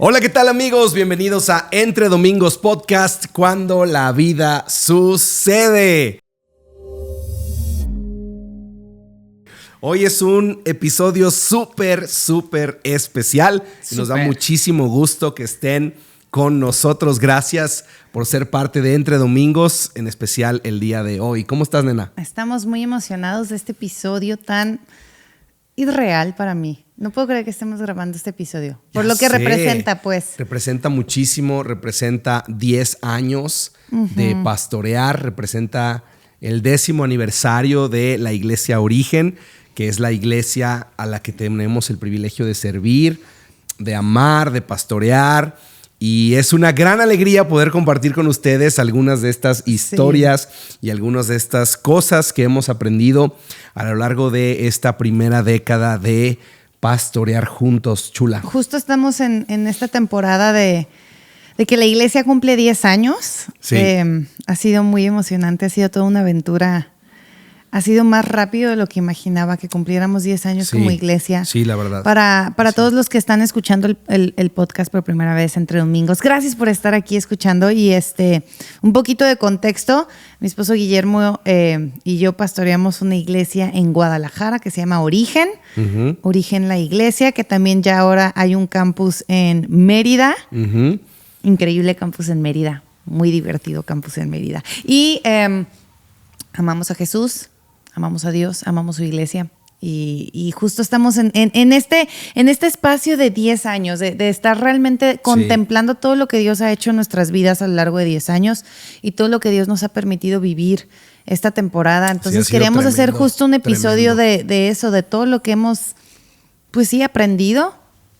Hola, ¿qué tal amigos? Bienvenidos a Entre Domingos Podcast, cuando la vida sucede. Hoy es un episodio súper especial y nos da muchísimo gusto que estén con nosotros. Gracias por ser parte de Entre Domingos, en especial el día de hoy. ¿Cómo estás, nena? Estamos muy emocionados de este episodio tan irreal para mí. No puedo creer que estemos grabando este episodio. Por lo que representa, pues. Representa muchísimo, representa 10 años de pastorear, representa el 10º aniversario de la Iglesia Origen, que es la iglesia a la que tenemos el privilegio de servir, de amar, de pastorear. Y es una gran alegría poder compartir con ustedes algunas de estas historias y algunas de estas cosas que hemos aprendido a lo largo de esta primera década de pastorear juntos, chula. Justo estamos en esta temporada de que la iglesia cumple 10 años. Sí. Ha sido muy emocionante, ha sido toda una aventura. Ha sido más rápido de lo que imaginaba que cumpliéramos 10 años como iglesia. Sí, la verdad. Para todos los que están escuchando el podcast por primera vez Entre Domingos, gracias por estar aquí escuchando. Y un poquito de contexto, mi esposo Guillermo y yo pastoreamos una iglesia en Guadalajara que se llama Origen. Origen la iglesia, que también ya ahora hay un campus en Mérida. Increíble campus en Mérida. Muy divertido campus en Mérida. Y amamos a Jesús. Amamos a Dios, amamos su iglesia y justo estamos en este espacio de 10 años, de estar realmente contemplando todo lo que Dios ha hecho en nuestras vidas a lo largo de 10 años y todo lo que Dios nos ha permitido vivir esta temporada. Entonces queríamos hacer justo un episodio de eso, de todo lo que hemos, pues sí, aprendido.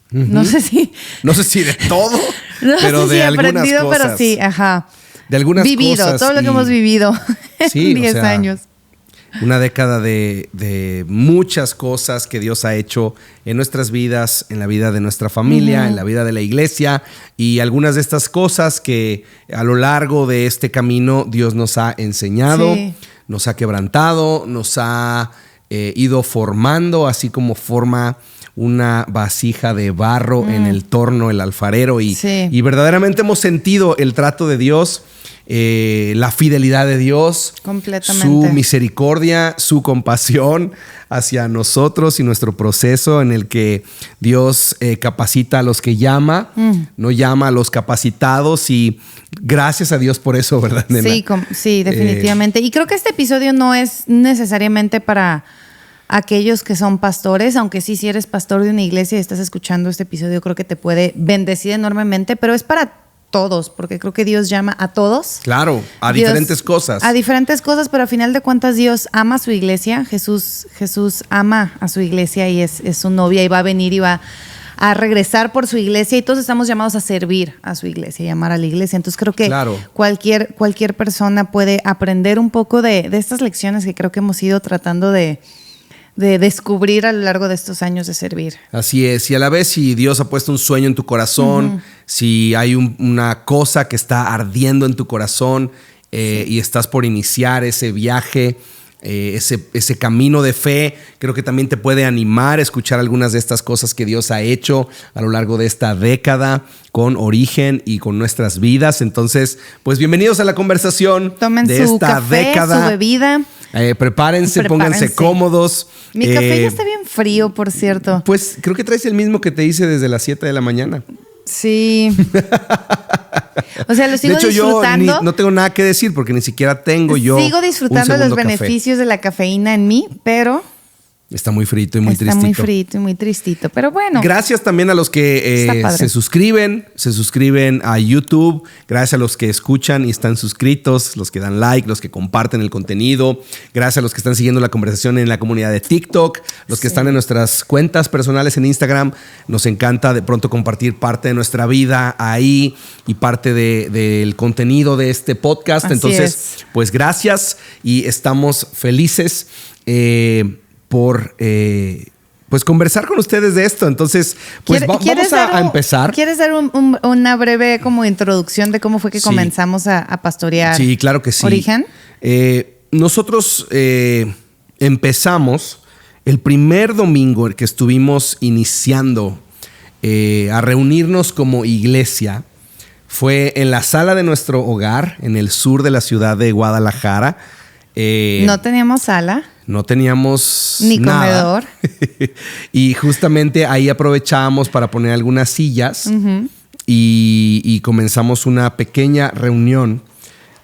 No sé si de todo, pero de algunas cosas. Pero sí, de algunas vivido, cosas. Todo lo que hemos vivido en 10 años. Una década de muchas cosas que Dios ha hecho en nuestras vidas, en la vida de nuestra familia, en la vida de la iglesia, y algunas de estas cosas que a lo largo de este camino Dios nos ha enseñado, nos ha quebrantado, nos ha ido formando, así como forma una vasija de barro en el torno el alfarero, y verdaderamente hemos sentido el trato de Dios, la fidelidad de Dios, completamente, su misericordia, su compasión hacia nosotros y nuestro proceso en el que Dios capacita a los que llama, no llama a los capacitados, y gracias a Dios por eso, ¿verdad, nena? Sí, definitivamente. Y creo que este episodio no es necesariamente para aquellos que son pastores, aunque si eres pastor de una iglesia y estás escuchando este episodio, creo que te puede bendecir enormemente, pero es para todos, porque creo que Dios llama a todos. Claro, diferentes cosas. A diferentes cosas, pero al final de cuentas Dios ama a su iglesia. Jesús ama a su iglesia y es su novia, y va a venir y va a regresar por su iglesia, y todos estamos llamados a servir a su iglesia y amar a la iglesia. Entonces creo que cualquier persona puede aprender un poco de estas lecciones que creo que hemos ido tratando de descubrir a lo largo de estos años de servir. Así es, y a la vez si Dios ha puesto un sueño en tu corazón, si hay una cosa que está ardiendo en tu corazón y estás por iniciar ese viaje, ese camino de fe, creo que también te puede animar a escuchar algunas de estas cosas que Dios ha hecho a lo largo de esta década con Origen y con nuestras vidas. Entonces, pues bienvenidos a la conversación. Tomen de su esta café, década. su bebida. Prepárense, pónganse cómodos. Mi café ya está bien frío, por cierto. Pues creo que traes el mismo que te hice desde las 7 de la mañana. Sí. O sea, lo sigo disfrutando. De hecho, yo no tengo nada que decir porque ni siquiera tengo yo. Sigo disfrutando los beneficios de la cafeína en mí, pero está muy frito y muy tristito. Está muy frito y muy tristito, pero bueno. Gracias también a los que se suscriben a YouTube. Gracias a los que escuchan y están suscritos, los que dan like, los que comparten el contenido. Gracias a los que están siguiendo la conversación en la comunidad de TikTok, los que están en nuestras cuentas personales en Instagram. Nos encanta de pronto compartir parte de nuestra vida ahí y parte del contenido de este podcast. Entonces, pues gracias, y estamos felices por pues conversar con ustedes de esto. Entonces, pues vamos a empezar. ¿Quieres dar una breve como introducción de cómo fue que comenzamos a pastorear? Sí, claro que sí. Origen. Nosotros empezamos el primer domingo que estuvimos iniciando a reunirnos como iglesia fue en la sala de nuestro hogar, en el sur de la ciudad de Guadalajara. No teníamos sala. No teníamos ni nada. Comedor. Y justamente ahí aprovechábamos para poner algunas sillas y comenzamos una pequeña reunión.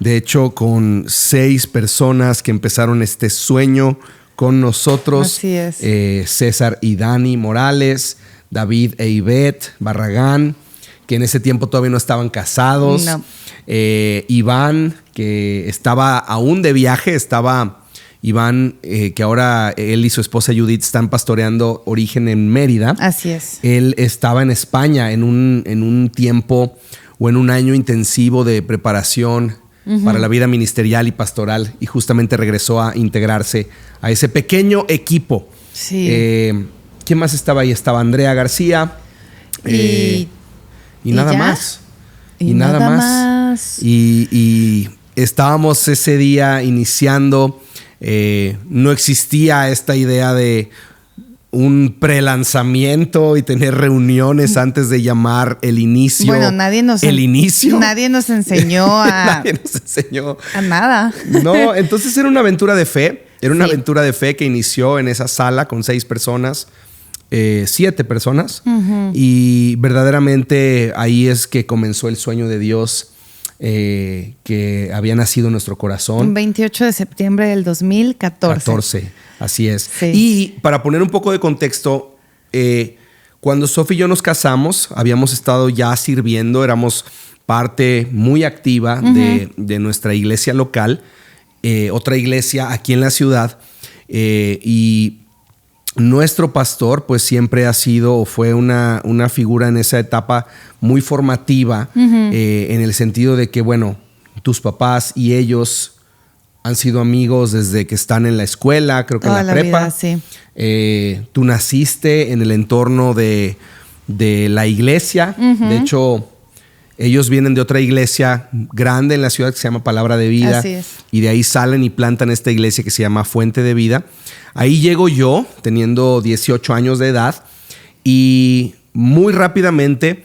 De hecho, con 6 personas que empezaron este sueño con nosotros. Así es. César y Dani Morales, David e Ivette Barragán, que en ese tiempo todavía no estaban casados. No. Iván, que estaba aún de viaje, estaba Iván, que ahora él y su esposa Judith están pastoreando Origen en Mérida. Así es. Él estaba en España en un tiempo o en un año intensivo de preparación para la vida ministerial y pastoral, y justamente regresó a integrarse a ese pequeño equipo. Sí. ¿Quién más estaba ahí? Estaba Andrea García. Y nada más. Y nada más. Y estábamos ese día iniciando. No existía esta idea de un prelanzamiento y tener reuniones antes de llamar el inicio. Bueno, nadie nos enseñó a nada. No, entonces era una aventura de fe. Era una aventura de fe que inició en esa sala con 6 personas. 7 personas. Y verdaderamente ahí es que comenzó el sueño de Dios que había nacido en nuestro corazón. 28 de septiembre del 2014. Así es. Sí. Y para poner un poco de contexto, cuando Sofi y yo nos casamos, habíamos estado ya sirviendo, éramos parte muy activa de nuestra iglesia local, otra iglesia aquí en la ciudad, y nuestro pastor pues siempre ha sido o fue una figura en esa etapa muy formativa, en el sentido de que, bueno, tus papás y ellos han sido amigos desde que están en la escuela, creo que toda en la prepa. Vida, sí. Tú naciste en el entorno de la iglesia. De hecho, ellos vienen de otra iglesia grande en la ciudad que se llama Palabra de Vida. Así es. Y de ahí salen y plantan esta iglesia que se llama Fuente de Vida. Ahí llego yo, teniendo 18 años de edad, y muy rápidamente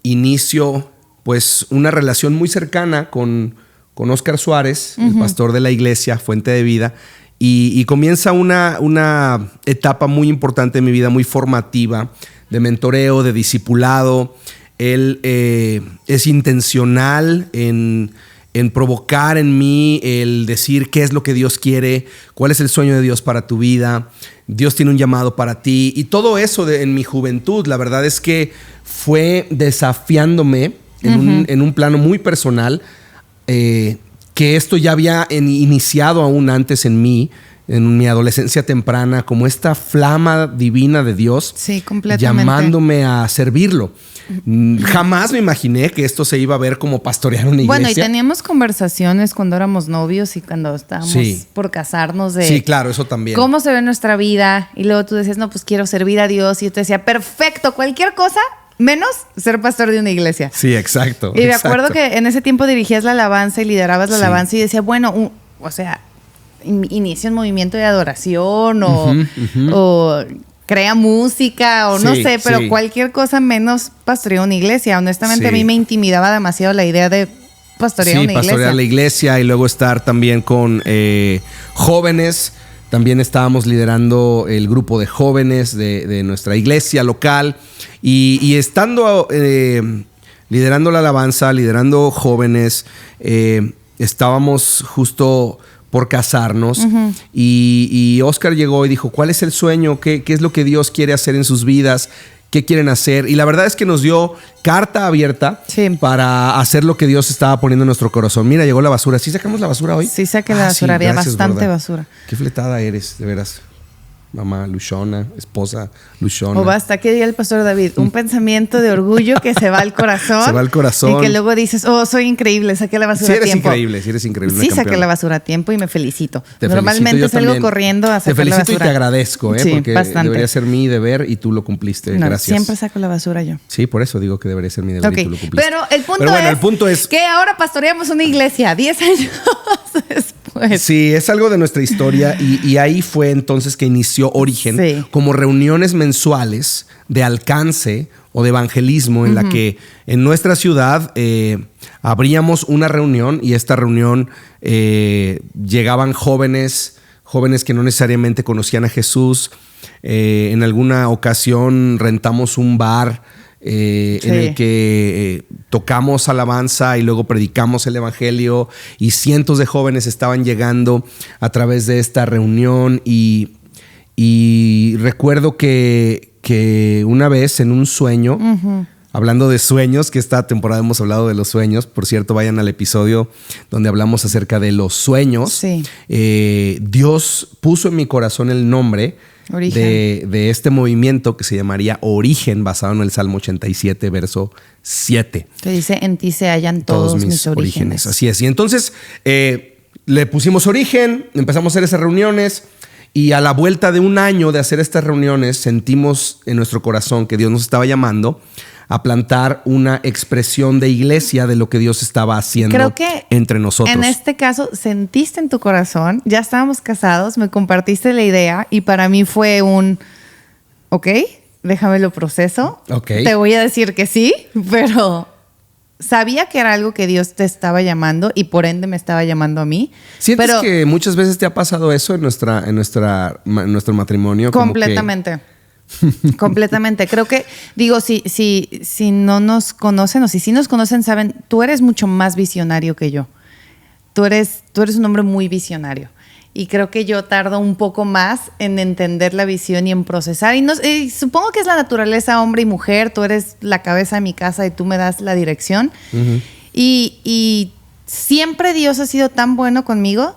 inicio pues una relación muy cercana con Óscar Suárez, el pastor de la iglesia Fuente de Vida, y comienza una etapa muy importante en mi vida, muy formativa, de mentoreo, de discipulado. Él es intencional en provocar en mí el decir qué es lo que Dios quiere, cuál es el sueño de Dios para tu vida, Dios tiene un llamado para ti, y todo eso en mi juventud, la verdad es que fue desafiándome en un plano muy personal, que esto ya había iniciado aún antes en mí, en mi adolescencia temprana, como esta flama divina de Dios, sí, completamente, llamándome a servirlo. Jamás me imaginé que esto se iba a ver como pastorear una iglesia. Bueno, y teníamos conversaciones cuando éramos novios y cuando estábamos por casarnos de... Sí, claro, eso también. ¿Cómo se ve nuestra vida? Y luego tú decías, no, pues quiero servir a Dios. Y yo te decía, perfecto, cualquier cosa menos ser pastor de una iglesia. Sí, exacto. Y me acuerdo que en ese tiempo dirigías la alabanza y liderabas la alabanza y decía, bueno, o sea, inicia un movimiento de adoración o crea música o no sé, pero cualquier cosa menos pastorear una iglesia. Honestamente, a mí me intimidaba demasiado la idea de pastorear una iglesia. Sí, pastorear la iglesia y luego estar también con jóvenes. También estábamos liderando el grupo de jóvenes de nuestra iglesia local y estando liderando la alabanza, liderando jóvenes, estábamos justo por casarnos y Óscar llegó y dijo, ¿cuál es el sueño? ¿Qué es lo que Dios quiere hacer en sus vidas? ¿Qué quieren hacer? Y la verdad es que nos dio carta abierta para hacer lo que Dios estaba poniendo en nuestro corazón. Mira, llegó la basura. ¿Sí sacamos la basura hoy? Sí, saqué la basura. Había bastante basura. Qué fletada eres, de veras. Mamá luchona, esposa luchona. O basta, ¿qué diría el pastor David? Un pensamiento de orgullo que se va al corazón. Se va al corazón. Y que luego dices, oh, soy increíble, saqué la basura a tiempo. Sí eres increíble. Sí, saqué la basura a tiempo y me felicito. Normalmente salgo corriendo a sacar la basura. Te felicito y te agradezco, sí, porque bastante. Debería ser mi deber y tú lo cumpliste. No, gracias. Siempre saco la basura yo. Sí, por eso digo que debería ser mi deber y tú lo cumpliste. Pero el punto es que ahora pastoreamos una iglesia 10 años después. Sí, es algo de nuestra historia y ahí fue entonces que inició Origen como reuniones mensuales de alcance o de evangelismo en la que en nuestra ciudad abríamos una reunión y esta reunión llegaban jóvenes que no necesariamente conocían a Jesús. En alguna ocasión rentamos un bar en el que tocamos alabanza y luego predicamos el evangelio y cientos de jóvenes estaban llegando a través de esta reunión y recuerdo que una vez en un sueño, hablando de sueños, que esta temporada hemos hablado de los sueños, por cierto, vayan al episodio donde hablamos acerca de los sueños. Dios puso en mi corazón el nombre de este movimiento que se llamaría Origen, basado en el Salmo 87, verso 7. Que dice, en ti se hallan todos mis orígenes. Así es. Y entonces le pusimos Origen, empezamos a hacer esas reuniones y a la vuelta de un año de hacer estas reuniones sentimos en nuestro corazón que Dios nos estaba llamando a plantar una expresión de iglesia de lo que Dios estaba haciendo Creo que entre nosotros. En este caso, sentiste en tu corazón, ya estábamos casados, me compartiste la idea y para mí fue un, ok, déjame lo proceso. Te voy a decir que sí, pero sabía que era algo que Dios te estaba llamando y por ende me estaba llamando a mí. ¿Sientes que muchas veces te ha pasado eso en nuestro matrimonio? Completamente. Completamente. Creo que, digo, si no nos conocen o si sí nos conocen, saben, tú eres mucho más visionario que yo. Tú eres un hombre muy visionario. Y creo que yo tardo un poco más en entender la visión y en procesar. Y supongo que es la naturaleza hombre y mujer. Tú eres la cabeza de mi casa y tú me das la dirección. Y siempre Dios ha sido tan bueno conmigo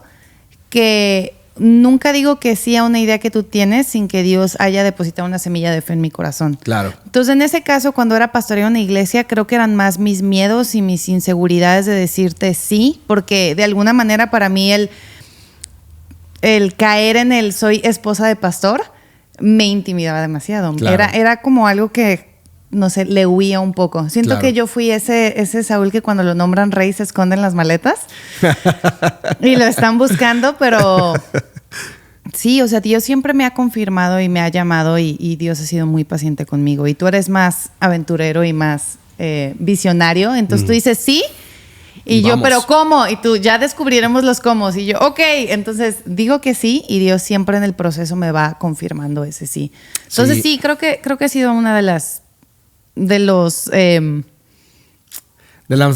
que nunca digo que sí a una idea que tú tienes sin que Dios haya depositado una semilla de fe en mi corazón. Claro. Entonces, en ese caso, cuando era pastorear una iglesia, creo que eran más mis miedos y mis inseguridades de decirte sí, porque de alguna manera para mí el caer en el soy esposa de pastor me intimidaba demasiado. Claro. Era como algo que, no sé, le huía un poco. Siento que yo fui ese Saúl que cuando lo nombran rey se esconde en las maletas y lo están buscando, pero sí, o sea, Dios siempre me ha confirmado y me ha llamado y Dios ha sido muy paciente conmigo. Y tú eres más aventurero y más visionario, entonces tú dices sí y yo, pero ¿cómo? Y tú, ya descubriremos los cómo. Y yo, ok, entonces digo que sí y Dios siempre en el proceso me va confirmando ese sí. Entonces sí, creo que ha sido una de las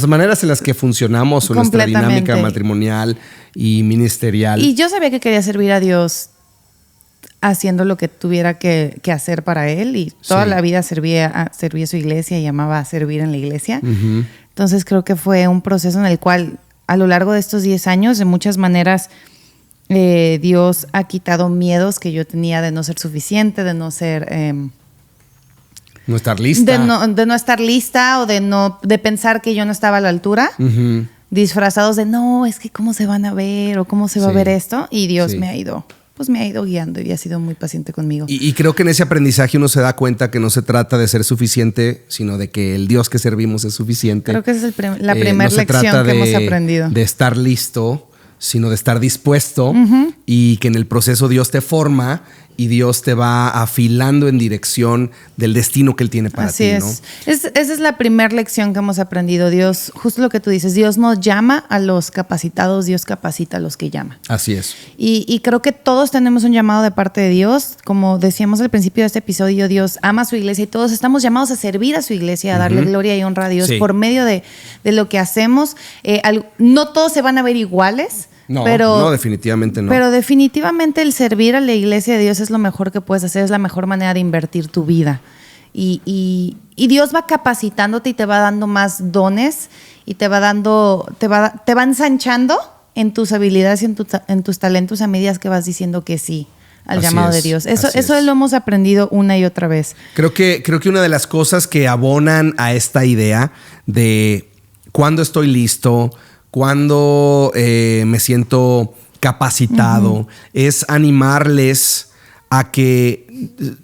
maneras en las que funcionamos en nuestra dinámica matrimonial y ministerial. Y yo sabía que quería servir a Dios haciendo lo que tuviera que hacer para Él y toda la vida servía a su iglesia y amaba a servir en la iglesia. Entonces creo que fue un proceso en el cual a lo largo de estos 10 años de muchas maneras Dios ha quitado miedos que yo tenía de no ser suficiente, de no ser... no estar lista. De no estar lista o de pensar que yo no estaba a la altura. Disfrazados de no, es que cómo se van a ver o cómo se va a ver esto. Y Dios me ha ido guiando y ha sido muy paciente conmigo. Y creo que en ese aprendizaje uno se da cuenta que no se trata de ser suficiente, sino de que el Dios que servimos es suficiente. Creo que esa es la primera lección que hemos aprendido. De estar listo, sino de estar dispuesto y que en el proceso Dios te forma y Dios te va afilando en dirección del destino que Él tiene para ti, ¿no? Esa es la primera lección que hemos aprendido. Dios, justo lo que tú dices, Dios no llama a los capacitados, Dios capacita a los que llama. Así es. Y creo que todos tenemos un llamado de parte de Dios. Como decíamos al principio de este episodio, Dios ama a su iglesia y todos estamos llamados a servir a su iglesia, a darle gloria y honra a Dios por medio de lo que hacemos. No todos se van a ver iguales. No, definitivamente no. Pero definitivamente el servir a la iglesia de Dios es lo mejor que puedes hacer, es la mejor manera de invertir tu vida. Y Dios va capacitándote y te va dando más dones y te va ensanchando en tus habilidades y en tus talentos a medida que vas diciendo que sí al llamado de Dios. Eso lo hemos aprendido una y otra vez. Creo que una de las cosas que abonan a esta idea de cuándo estoy listo, cuando me siento capacitado, es animarles a que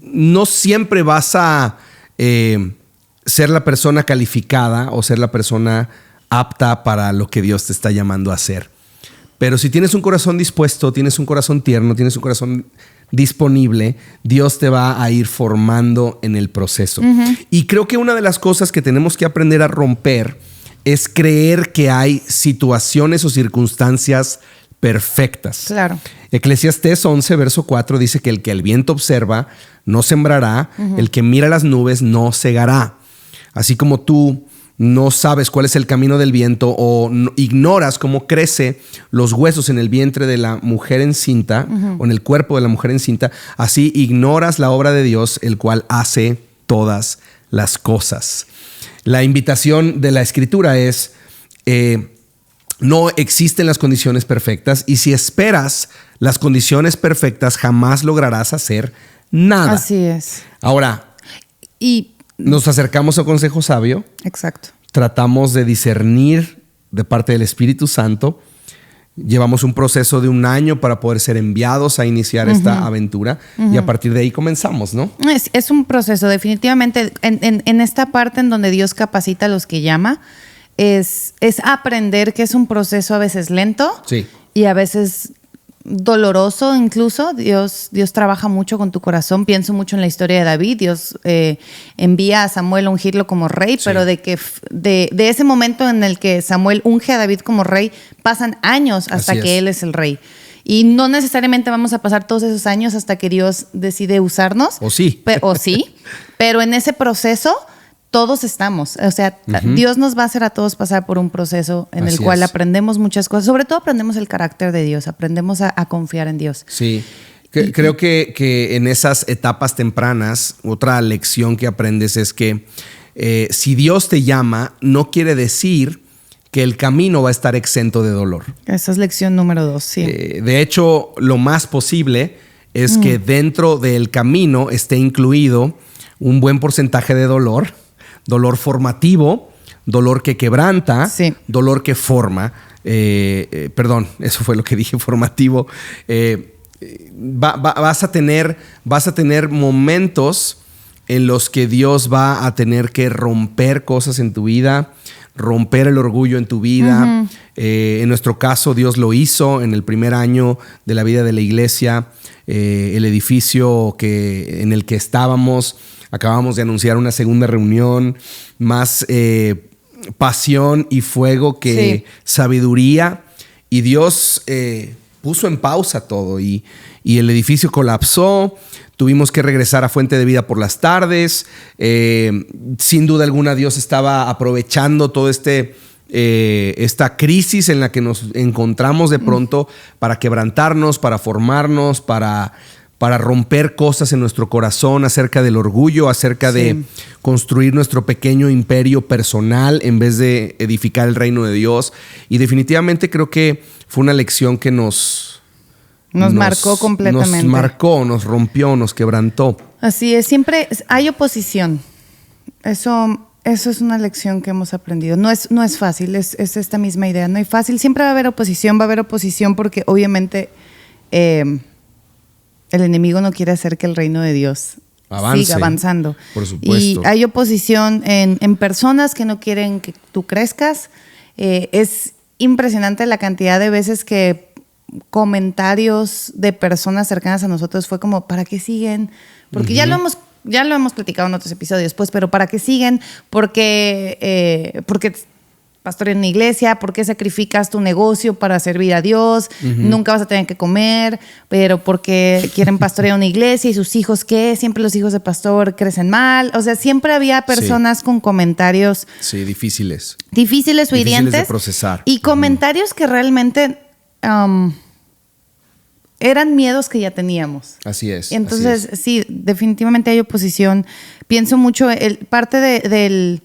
no siempre vas a ser la persona calificada o ser la persona apta para lo que Dios te está llamando a hacer. Pero si tienes un corazón dispuesto, tienes un corazón tierno, tienes un corazón disponible, Dios te va a ir formando en el proceso. Y creo que una de las cosas que tenemos que aprender a romper es creer que hay situaciones o circunstancias perfectas. Claro. Eclesiastés 11, verso 4 dice que el viento observa no sembrará, el que mira las nubes no segará. Así como tú no sabes cuál es el camino del viento o ignoras cómo crece los huesos en el vientre de la mujer encinta o en el cuerpo de la mujer encinta, así ignoras la obra de Dios, el cual hace todas las cosas. La invitación de la Escritura es, no existen las condiciones perfectas, y si esperas las condiciones perfectas, jamás lograrás hacer nada. Así es. Ahora, nos acercamos a consejo sabio. Exacto. Tratamos de discernir de parte del Espíritu Santo. Llevamos un proceso de 1 año para poder ser enviados a iniciar esta aventura y a partir de ahí comenzamos, ¿no? Es un proceso, definitivamente. En esta parte en donde Dios capacita a los que llama, es aprender que es un proceso a veces lento, sí, y a veces doloroso incluso. Dios trabaja mucho con tu corazón. Pienso mucho en la historia de David. Dios envía a Samuel a ungirlo como rey, sí, pero de ese momento en el que Samuel unge a David como rey, pasan años hasta que él es el rey. Y no necesariamente vamos a pasar todos esos años hasta que Dios decide usarnos. O sí. Pero en ese proceso todos estamos. O sea, Dios nos va a hacer a todos pasar por un proceso en el cual aprendemos muchas cosas. Sobre todo aprendemos el carácter de Dios, aprendemos a confiar en Dios. Sí. Creo que en esas etapas tempranas, otra lección que aprendes es que si Dios te llama, no quiere decir que el camino va a estar exento de dolor. Esa es lección número 2, sí. De hecho, lo más posible es que dentro del camino esté incluido un buen porcentaje de dolor formativo, dolor que quebranta, sí, dolor que forma. Perdón, eso fue lo que dije, formativo. Vas a tener momentos en los que Dios va a tener que romper cosas en tu vida, romper el orgullo en tu vida. En nuestro caso, Dios lo hizo en el primer año de la vida de la iglesia. El edificio en el que estábamos, acabamos de anunciar una segunda reunión, más pasión y fuego que sabiduría. Y Dios puso en pausa todo y el edificio colapsó. Tuvimos que regresar a Fuente de Vida por las tardes. Sin duda alguna, Dios estaba aprovechando todo esta crisis en la que nos encontramos de pronto para quebrantarnos, para formarnos, para romper cosas en nuestro corazón acerca del orgullo, acerca de construir nuestro pequeño imperio personal en vez de edificar el reino de Dios. Y definitivamente creo que fue una lección que nos marcó completamente. Nos marcó, nos rompió, nos quebrantó. Así es, siempre hay oposición. Eso es una lección que hemos aprendido. No es fácil, es esta misma idea. No es fácil, siempre va a haber oposición porque obviamente el enemigo no quiere hacer que el reino de Dios siga avanzando. Por supuesto. Y hay oposición en personas que no quieren que tú crezcas. Es impresionante la cantidad de veces que comentarios de personas cercanas a nosotros fue como, ¿para qué siguen? Porque ya lo hemos platicado en otros episodios, pues, pero ¿para qué siguen? Porque pastorean en una iglesia, ¿por qué sacrificas tu negocio para servir a Dios? Nunca vas a tener que comer, pero porque quieren pastorear una iglesia y sus hijos, ¿qué? Siempre los hijos de pastor crecen mal. O sea, siempre había personas con comentarios difíciles o hirientes de procesar. Y comentarios que realmente eran miedos que ya teníamos. Así es. Entonces, sí, definitivamente hay oposición. Pienso mucho, parte de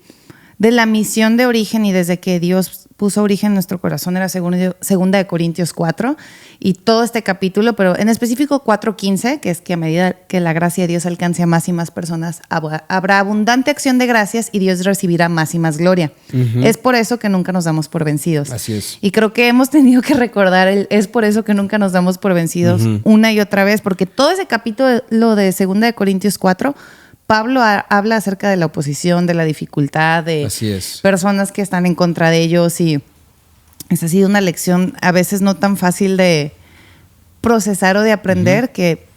la misión de Origen y desde que Dios puso Origen en nuestro corazón era segunda de Corintios 4 y todo este capítulo, pero en específico 4:15, que es que a medida que la gracia de Dios alcance a más y más personas, habrá abundante acción de gracias y Dios recibirá más y más gloria. Es por eso que nunca nos damos por vencidos. Así es. Y creo que hemos tenido que recordar, es por eso que nunca nos damos por vencidos una y otra vez, porque todo ese capítulo de segunda de Corintios 4, Pablo habla acerca de la oposición, de la dificultad, de personas que están en contra de ellos, y esa ha sido una lección a veces no tan fácil de procesar o de aprender, que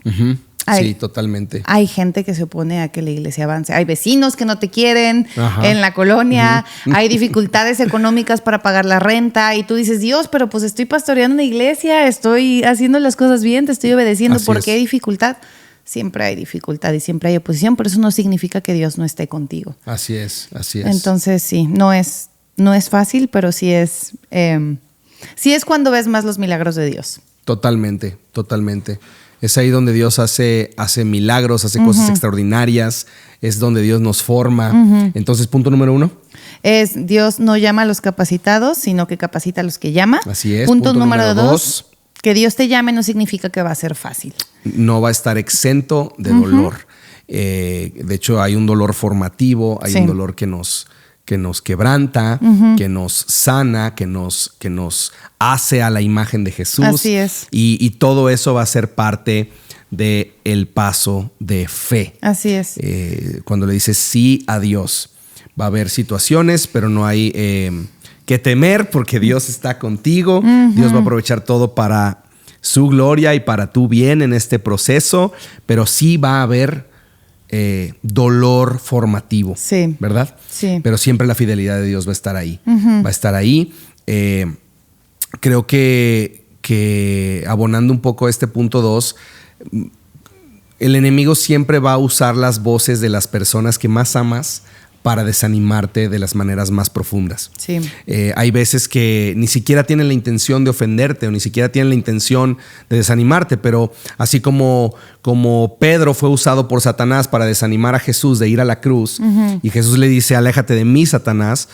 Sí, totalmente. Hay gente que se opone a que la iglesia avance. Hay vecinos que no te quieren en la colonia. Hay dificultades económicas para pagar la renta. Y tú dices, Dios, pero pues estoy pastoreando una iglesia, estoy haciendo las cosas bien, te estoy obedeciendo. ¿Por qué hay dificultad? Siempre hay dificultad y siempre hay oposición, pero eso no significa que Dios no esté contigo. Así es. Entonces, sí, no es fácil, pero sí es cuando ves más los milagros de Dios. Totalmente. Es ahí donde Dios hace milagros, hace cosas extraordinarias, es donde Dios nos forma. Entonces, punto número 1. Es Dios no llama a los capacitados, sino que capacita a los que llama. Así es. Punto número 2. Que Dios te llame no significa que va a ser fácil. No va a estar exento de dolor. De hecho, hay un dolor formativo, hay un dolor que nos quebranta, que nos sana, que nos hace a la imagen de Jesús. Así es. Y todo eso va a ser parte del paso de fe. Así es. Cuando le dices sí a Dios, va a haber situaciones, pero no hay que temer porque Dios está contigo. Dios va a aprovechar todo para su gloria y para tu bien en este proceso, pero sí va a haber dolor formativo, ¿verdad? Sí. Pero siempre la fidelidad de Dios va a estar ahí. Va a estar ahí. Creo que abonando un poco este punto 2, el enemigo siempre va a usar las voces de las personas que más amas para desanimarte de las maneras más profundas. Sí. Hay veces que ni siquiera tienen la intención de ofenderte o ni siquiera tienen la intención de desanimarte, pero así como Pedro fue usado por Satanás para desanimar a Jesús de ir a la cruz, y Jesús le dice, aléjate de mí, Satanás,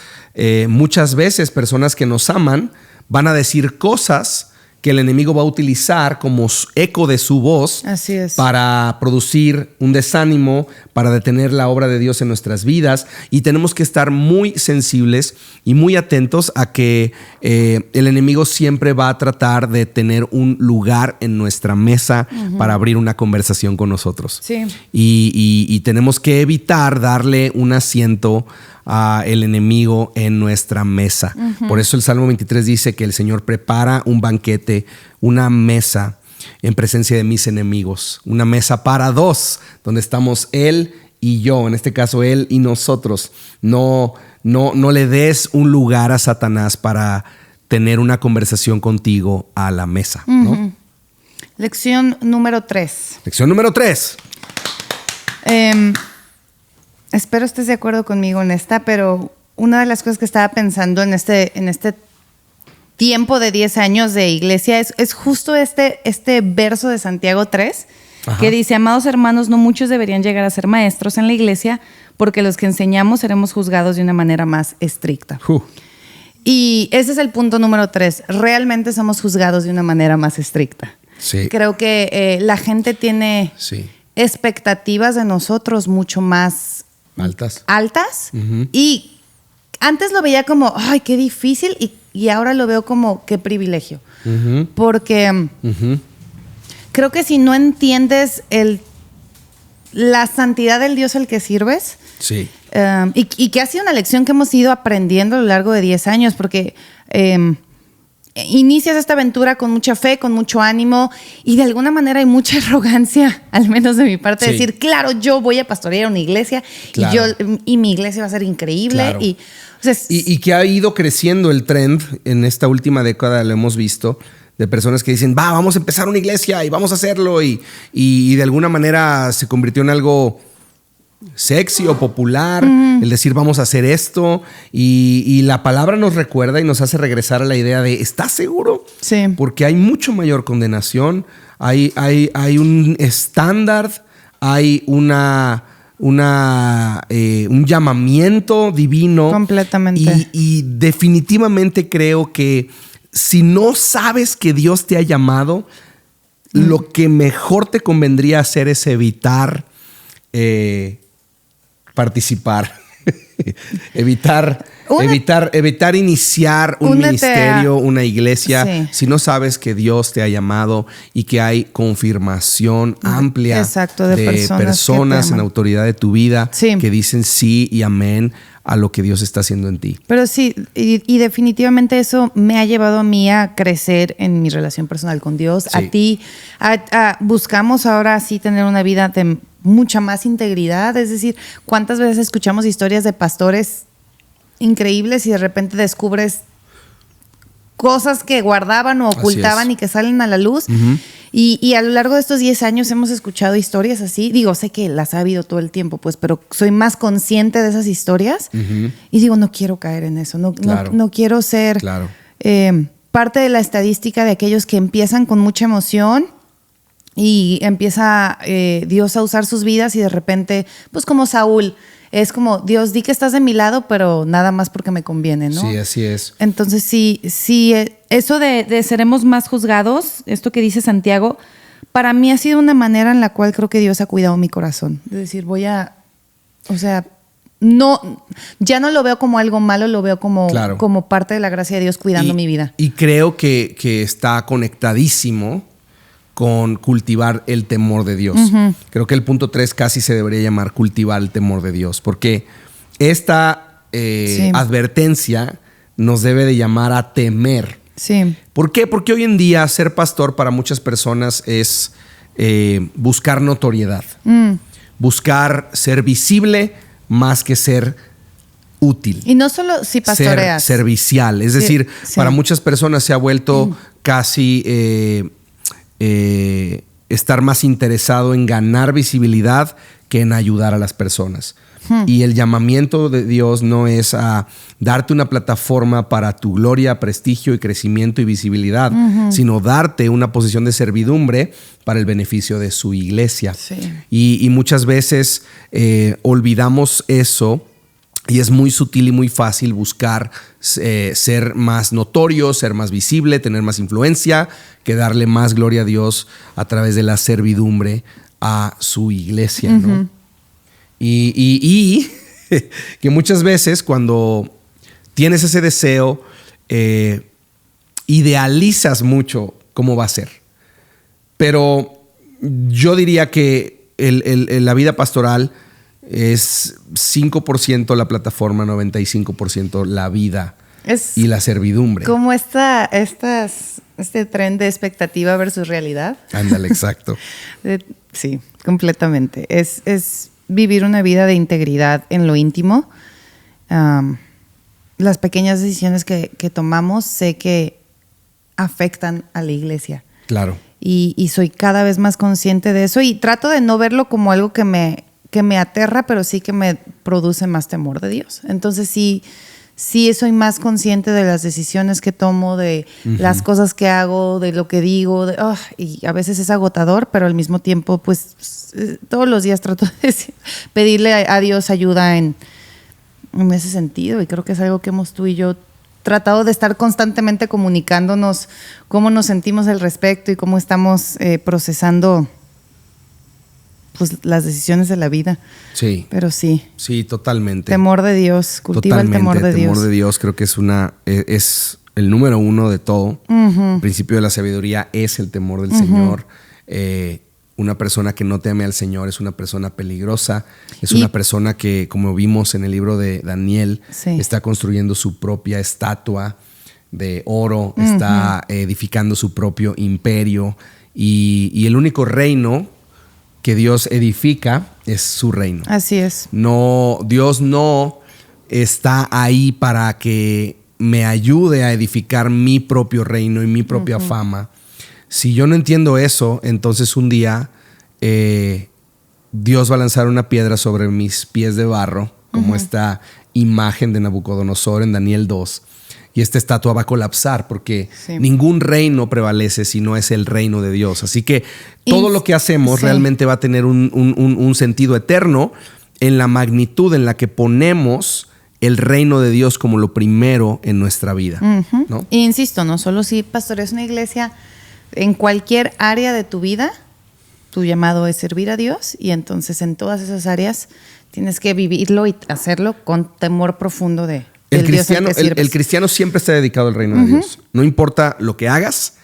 muchas veces personas que nos aman van a decir cosas que el enemigo va a utilizar como eco de su voz. Así es. Para producir un desánimo, para detener la obra de Dios en nuestras vidas. Y tenemos que estar muy sensibles y muy atentos a que el enemigo siempre va a tratar de tener un lugar en nuestra mesa para abrir una conversación con nosotros. Sí. Y tenemos que evitar darle un asiento el enemigo en nuestra mesa. Por eso el Salmo 23 dice que el Señor prepara un banquete, una mesa en presencia de mis enemigos, una mesa para dos, donde estamos Él y yo, en este caso Él y nosotros. No le des un lugar a Satanás para tener una conversación contigo a la mesa, ¿no? Lección número 3. Lección número 3. Espero estés de acuerdo conmigo en esta, pero una de las cosas que estaba pensando en este tiempo de 10 años de iglesia es justo este verso de Santiago 3, que dice, amados hermanos, no muchos deberían llegar a ser maestros en la iglesia, porque los que enseñamos seremos juzgados de una manera más estricta. Y ese es el punto número 3. Realmente somos juzgados de una manera más estricta. Sí. Creo que la gente tiene expectativas de nosotros mucho más altas. Y antes lo veía como, ay, qué difícil, y ahora lo veo como, qué privilegio. Porque creo que si no entiendes la santidad del Dios al que sirves, y que ha sido una lección que hemos ido aprendiendo a lo largo de 10 años, porque inicias esta aventura con mucha fe, con mucho ánimo, y de alguna manera hay mucha arrogancia, al menos de mi parte, de decir, claro, yo voy a pastorear una iglesia, y mi iglesia va a ser increíble. Y que ha ido creciendo el trend en esta última década, lo hemos visto, de personas que dicen, vamos a empezar una iglesia y vamos a hacerlo, y de alguna manera se convirtió en algo sexy o popular, el decir vamos a hacer esto, y la palabra nos recuerda y nos hace regresar a la idea de ¿estás seguro? Sí. Porque hay mucho mayor condenación, hay un estándar, hay un llamamiento divino. Completamente. Y definitivamente creo que si no sabes que Dios te ha llamado, lo que mejor te convendría hacer es evitar participar evitar iniciar un ministerio, una iglesia, si no sabes que Dios te ha llamado y que hay confirmación amplia de personas en autoridad de tu vida que dicen sí y amén a lo que Dios está haciendo en ti. Pero sí, y definitivamente eso me ha llevado a mí a crecer en mi relación personal con Dios. Sí. A ti, buscamos ahora sí tener una vida de mucha más integridad. Es decir, ¿cuántas veces escuchamos historias de pastores increíbles y de repente descubres cosas que guardaban o ocultaban y que salen a la luz? Y a lo largo de estos 10 años hemos escuchado historias así. Digo, sé que las ha habido todo el tiempo, pues, pero soy más consciente de esas historias. Y digo, no quiero caer en eso. No quiero ser parte de la estadística de aquellos que empiezan con mucha emoción y empieza Dios a usar sus vidas y de repente, pues como Saúl, es como, Dios, di que estás de mi lado, pero nada más porque me conviene, ¿no? Sí, así es. Entonces, sí, eso de seremos más juzgados, esto que dice Santiago, para mí ha sido una manera en la cual creo que Dios ha cuidado mi corazón. Es decir, ya no lo veo como algo malo, lo veo como parte de la gracia de Dios cuidando mi vida. Y creo que está conectadísimo con cultivar el temor de Dios. Creo que el punto 3 casi se debería llamar cultivar el temor de Dios, porque esta advertencia nos debe de llamar a temer. Sí. ¿Por qué? Porque hoy en día ser pastor para muchas personas es buscar notoriedad, buscar ser visible más que ser útil. Y no solo si pastoreas. Ser servicial. Es decir, para muchas personas se ha vuelto casi estar más interesado en ganar visibilidad que en ayudar a las personas. Y el llamamiento de Dios no es a darte una plataforma para tu gloria, prestigio y crecimiento y visibilidad, sino darte una posición de servidumbre para el beneficio de su iglesia. Sí. Y muchas veces olvidamos eso. Y es muy sutil y muy fácil buscar ser más notorio, ser más visible, tener más influencia, que darle más gloria a Dios a través de la servidumbre a su iglesia, ¿no? Y que muchas veces cuando tienes ese deseo, idealizas mucho cómo va a ser. Pero yo diría que la vida pastoral es 5% la plataforma, 95% la vida y la servidumbre. Como este tren de expectativa versus realidad. Ándale, exacto. Sí, completamente. Es vivir una vida de integridad en lo íntimo. Las pequeñas decisiones que tomamos sé que afectan a la iglesia. Claro. Y soy cada vez más consciente de eso y trato de no verlo como algo que me aterra, pero sí que me produce más temor de Dios. Entonces sí soy más consciente de las decisiones que tomo, de las cosas que hago, de lo que digo. Y a veces es agotador, pero al mismo tiempo, pues todos los días trato de pedirle a Dios ayuda en ese sentido. Y creo que es algo que hemos tú y yo tratado de estar constantemente comunicándonos cómo nos sentimos al respecto y cómo estamos procesando pues las decisiones de la vida. Sí. Pero sí. Sí, totalmente. Temor de Dios. Cultiva el temor de Dios. El temor de Dios creo que es el número 1 de todo. El principio de la sabiduría es el temor del Señor. Una persona que no teme al Señor es una persona peligrosa. Es una persona que, como vimos en el libro de Daniel, está construyendo su propia estatua de oro, está edificando su propio imperio. Y el único reino que Dios edifica es su reino. Así es. No, Dios no está ahí para que me ayude a edificar mi propio reino y mi propia fama. Si yo no entiendo eso, entonces un día Dios va a lanzar una piedra sobre mis pies de barro, como esta imagen de Nabucodonosor en Daniel 2. Y esta estatua va a colapsar porque ningún reino prevalece si no es el reino de Dios. Así que todo lo que hacemos realmente va a tener un sentido eterno en la magnitud en la que ponemos el reino de Dios como lo primero en nuestra vida. ¿No? E insisto, no solo si pastoreas una iglesia, en cualquier área de tu vida, tu llamado es servir a Dios y entonces en todas esas áreas tienes que vivirlo y hacerlo con temor profundo de el cristiano siempre está dedicado al reino de Dios. No importa lo que hagas,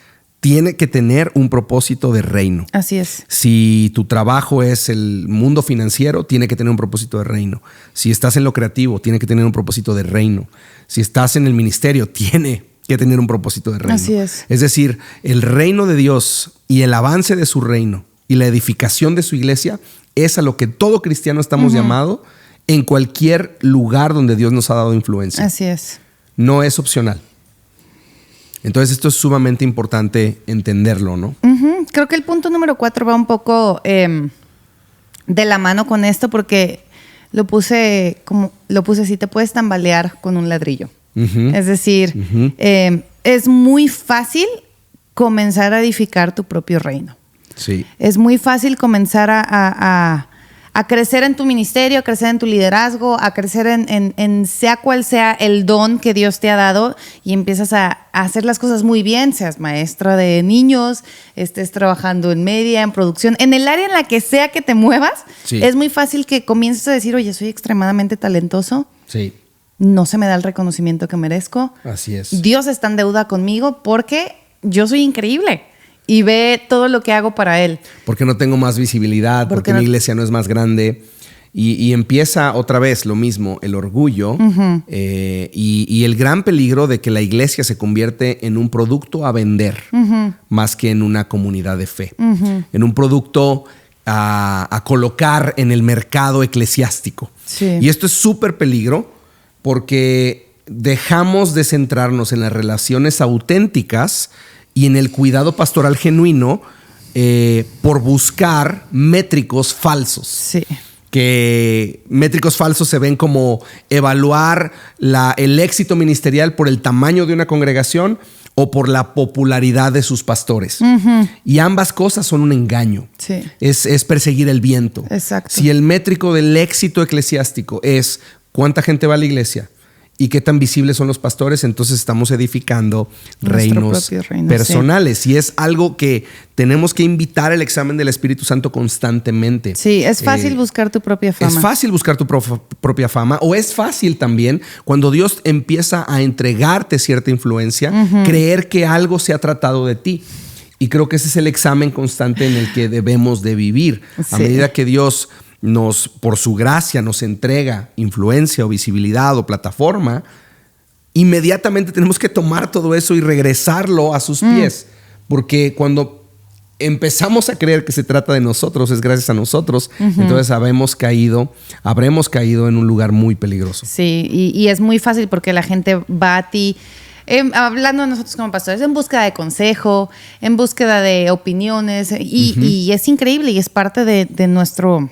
tiene que tener un propósito de reino. Así es. Si tu trabajo es el mundo financiero, tiene que tener un propósito de reino. Si estás en lo creativo, tiene que tener un propósito de reino. Si estás en el ministerio, tiene que tener un propósito de reino. Así es. Es decir, el reino de Dios y el avance de su reino y la edificación de su iglesia es a lo que todo cristiano estamos llamados en cualquier lugar donde Dios nos ha dado influencia. Así es. No es opcional. Entonces esto es sumamente importante entenderlo, ¿no? Creo que el punto número 4 va un poco de la mano con esto porque lo puse así, te puedes tambalear con un ladrillo. Es decir, es muy fácil comenzar a edificar tu propio reino. Sí. Es muy fácil comenzar a crecer en tu ministerio, a crecer en tu liderazgo, a crecer en sea cual sea el don que Dios te ha dado y empiezas a hacer las cosas muy bien, seas maestra de niños, estés trabajando en media, en producción, en el área en la que sea que te muevas, es muy fácil que comiences a decir, oye, soy extremadamente talentoso. Sí. No se me da el reconocimiento que merezco. Así es. Dios está en deuda conmigo porque yo soy increíble. Y ve todo lo que hago para Él. Porque no tengo más visibilidad, porque mi iglesia no es más grande. Y empieza otra vez lo mismo, el orgullo y el gran peligro de que la iglesia se convierte en un producto a vender más que en una comunidad de fe. En un producto a colocar en el mercado eclesiástico. Sí. Y esto es súper peligro porque dejamos de centrarnos en las relaciones auténticas y en el cuidado pastoral genuino por buscar métricos falsos. Sí. Que métricos falsos se ven como evaluar el éxito ministerial por el tamaño de una congregación o por la popularidad de sus pastores. Y ambas cosas son un engaño. Sí. Es perseguir el viento. Exacto. Si el métrico del éxito eclesiástico es cuánta gente va a la iglesia y qué tan visibles son los pastores, entonces estamos edificando reinos personales. Sí. Y es algo que tenemos que invitar al examen del Espíritu Santo constantemente. Sí, es fácil buscar tu propia fama. Es fácil buscar tu propia fama, o es fácil también cuando Dios empieza a entregarte cierta influencia, creer que algo se ha tratado de ti. Y creo que ese es el examen constante en el que debemos de vivir. Sí. A medida que Dios por su gracia nos entrega influencia o visibilidad o plataforma, inmediatamente tenemos que tomar todo eso y regresarlo a sus pies. Porque cuando empezamos a creer que se trata de nosotros, es gracias a nosotros, entonces habremos caído en un lugar muy peligroso. Sí, y es muy fácil porque la gente va a ti hablando de nosotros como pastores, en búsqueda de consejo, en búsqueda de opiniones, y es increíble y es parte de nuestro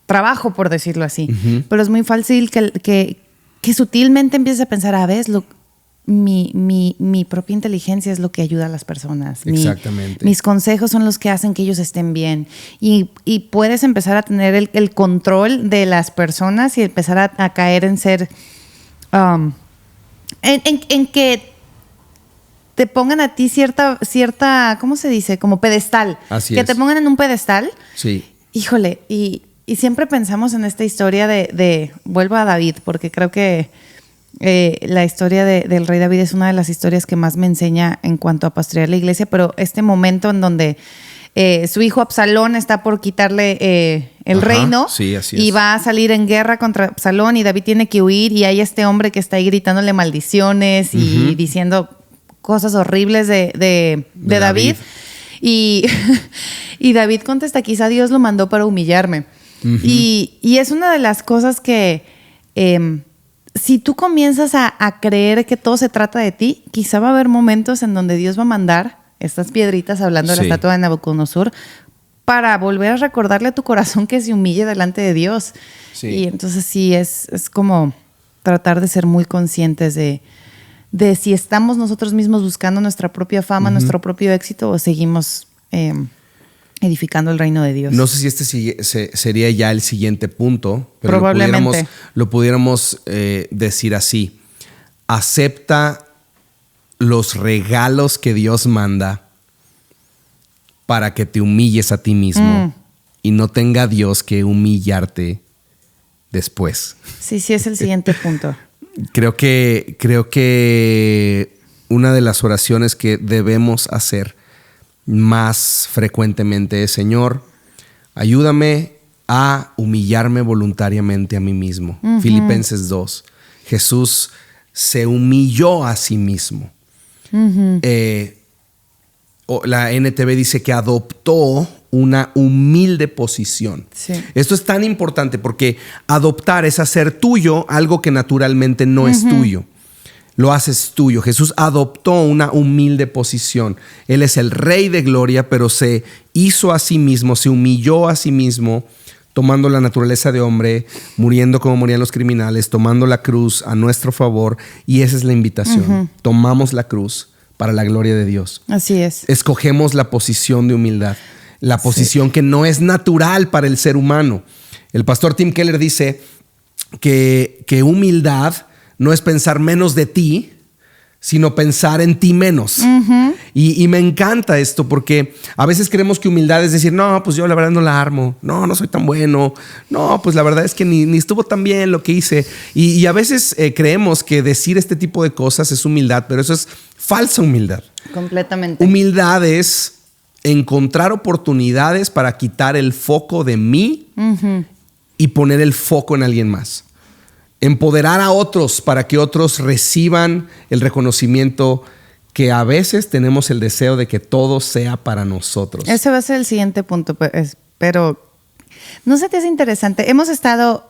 trabajo, por decirlo así. Pero es muy fácil que sutilmente empieces a pensar, ¿ves? Mi propia inteligencia es lo que ayuda a las personas. Exactamente. Mis consejos son los que hacen que ellos estén bien. Y puedes empezar a tener el control de las personas y empezar a caer en ser... en que te pongan a ti cierta, ¿cómo se dice? Como pedestal. Así que es. Te pongan en un pedestal. Sí. Híjole, y siempre pensamos en esta historia vuelvo a David, porque creo que la historia del rey David es una de las historias que más me enseña en cuanto a pastorear la iglesia, pero este momento en donde su hijo Absalón está por quitarle el reino, sí, así y es. va a salir en guerra contra Absalón y David tiene que huir y hay este hombre que está ahí gritándole maldiciones y diciendo cosas horribles de David. Y David contesta, quizá Dios lo mandó para humillarme. Y es una de las cosas que si tú comienzas a creer que todo se trata de ti, quizá va a haber momentos en donde Dios va a mandar estas piedritas, hablando de la estatua de Nabucodonosor, para volver a recordarle a tu corazón que se humille delante de Dios. Sí. Y entonces sí, es como tratar de ser muy conscientes de si estamos nosotros mismos buscando nuestra propia fama, nuestro propio éxito, o seguimos edificando el reino de Dios. No sé si este sería ya el siguiente punto, pero probablemente lo pudiéramos decir así. Acepta los regalos que Dios manda para que te humilles a ti mismo y no tenga Dios que humillarte después. Sí, es el siguiente punto. Creo que una de las oraciones que debemos hacer más frecuentemente es: Señor, ayúdame a humillarme voluntariamente a mí mismo. Filipenses 2. Jesús se humilló a sí mismo. La NTV dice que adoptó una humilde posición. Sí. Esto es tan importante porque adoptar es hacer tuyo algo que naturalmente no es tuyo. Lo haces tuyo. Jesús adoptó una humilde posición. Él es el Rey de gloria, pero se hizo a sí mismo, se humilló a sí mismo, tomando la naturaleza de hombre, muriendo como morían los criminales, tomando la cruz a nuestro favor. Y esa es la invitación. Tomamos la cruz para la gloria de Dios. Así es. Escogemos la posición de humildad, la posición que no es natural para el ser humano. El pastor Tim Keller dice que humildad no es pensar menos de ti, sino pensar en ti menos. Y me encanta esto porque a veces creemos que humildad es decir, no, pues yo la verdad no la armo, no soy tan bueno, no, pues la verdad es que ni estuvo tan bien lo que hice. Y a veces creemos que decir este tipo de cosas es humildad, pero eso es falsa humildad. Completamente. Humildad es encontrar oportunidades para quitar el foco de mí y poner el foco en alguien más. Empoderar a otros para que otros reciban el reconocimiento que a veces tenemos el deseo de que todo sea para nosotros. Ese va a ser el siguiente punto, pero no sé, te es interesante.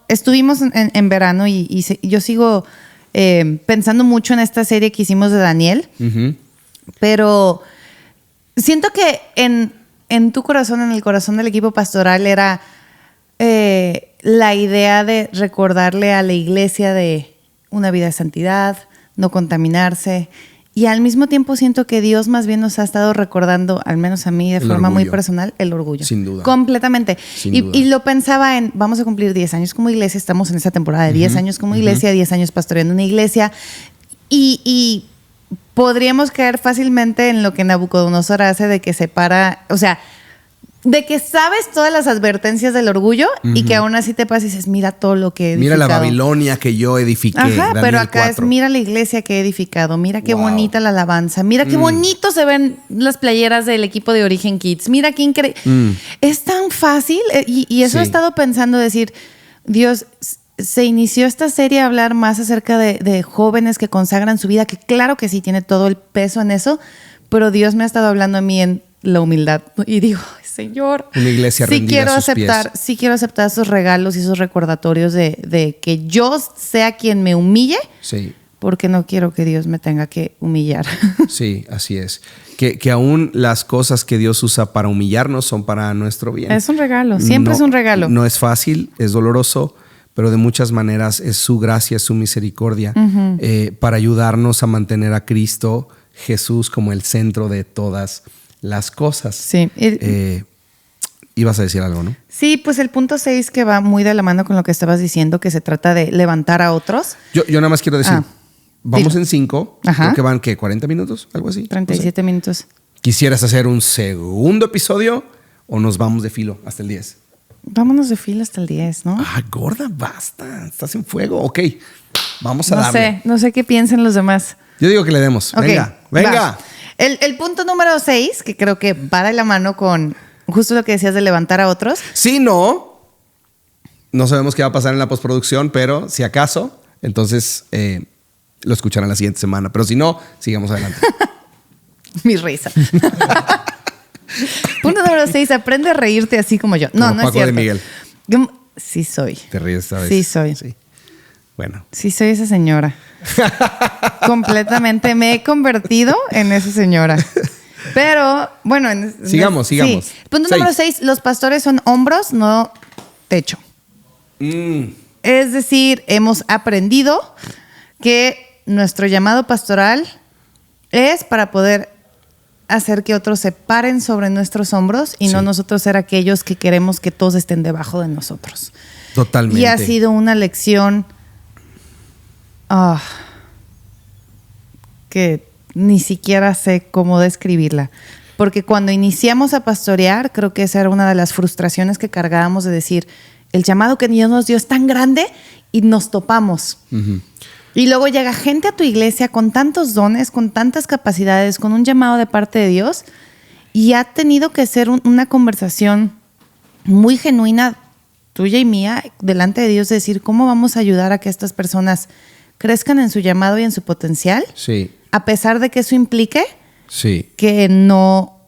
Estuvimos en verano y yo sigo pensando mucho en esta serie que hicimos de Daniel, pero siento que en tu corazón, en el corazón del equipo pastoral era la idea de recordarle a la iglesia de una vida de santidad, no contaminarse. Y al mismo tiempo siento que Dios más bien nos ha estado recordando, al menos a mí de forma muy personal, el orgullo. Sin duda. Completamente. Y lo pensaba vamos a cumplir 10 años como iglesia, estamos en esa temporada de 10 años como iglesia, 10 años pastoreando una iglesia. Y podríamos caer fácilmente en lo que Nabucodonosor hace de que separa, o sea, de que sabes todas las advertencias del orgullo y que aún así te pasas y dices, mira todo lo que he edificado. Mira la Babilonia que yo edifiqué. Ajá, pero acá 4. Mira la iglesia que he edificado, mira qué bonita la alabanza, mira qué bonito se ven las playeras del equipo de Origen Kids, mira qué increíble. Es tan fácil y eso he estado pensando, decir, Dios, se inició esta serie a hablar más acerca de jóvenes que consagran su vida, que claro que sí tiene todo el peso en eso, pero Dios me ha estado hablando a mí en la humildad y digo, Señor, una iglesia rendida a sus pies. Sí quiero aceptar esos regalos y esos recordatorios de que yo sea quien me humille, porque no quiero que Dios me tenga que humillar. Sí, así es. Que aún las cosas que Dios usa para humillarnos son para nuestro bien. Es un regalo, siempre es un regalo. No es fácil, es doloroso, pero de muchas maneras es su gracia, es su misericordia para ayudarnos a mantener a Cristo Jesús como el centro de todas las cosas. Sí. Ibas a decir algo, ¿no? Sí, pues el punto 6 que va muy de la mano con lo que estabas diciendo, que se trata de levantar a otros. Yo nada más quiero decir, vamos en 5, creo que van, ¿qué? ¿40 minutos? Algo así. 37 minutos. ¿Quisieras hacer un segundo episodio o nos vamos de filo hasta el 10? Vámonos de filo hasta el 10, ¿no? Gorda, basta. Estás en fuego. Ok, vamos a darle. No sé qué piensan los demás. Yo digo que le demos. Okay, venga. Va. El punto número 6, que creo que va de la mano con justo lo que decías de levantar a otros. Sí, no sabemos qué va a pasar en la postproducción, pero si acaso, entonces lo escucharán la siguiente semana. Pero si no, sigamos adelante. Mi risa. Punto número 6, aprende a reírte así como yo. No, como no Paco es cierto. de Miguel. Sí soy. ¿Te ríes esta vez? Sí soy. Sí. Bueno. Sí soy esa señora. Completamente me he convertido en esa señora. Pero, bueno. Sigamos. Sí. Punto número 6, los pastores son hombros, no techo. Es decir, hemos aprendido que nuestro llamado pastoral es para poder hacer que otros se paren sobre nuestros hombros y no nosotros ser aquellos que queremos que todos estén debajo de nosotros. Totalmente. Y ha sido una lección que ni siquiera sé cómo describirla. Porque cuando iniciamos a pastorear, creo que esa era una de las frustraciones que cargábamos de decir, el llamado que Dios nos dio es tan grande y nos topamos. Uh-huh. Y luego llega gente a tu iglesia con tantos dones, con tantas capacidades, con un llamado de parte de Dios, y ha tenido que ser una conversación muy genuina, tuya y mía, delante de Dios, de decir cómo vamos a ayudar a que estas personas crezcan en su llamado y en su potencial. Sí. A pesar de que eso implique sí. que no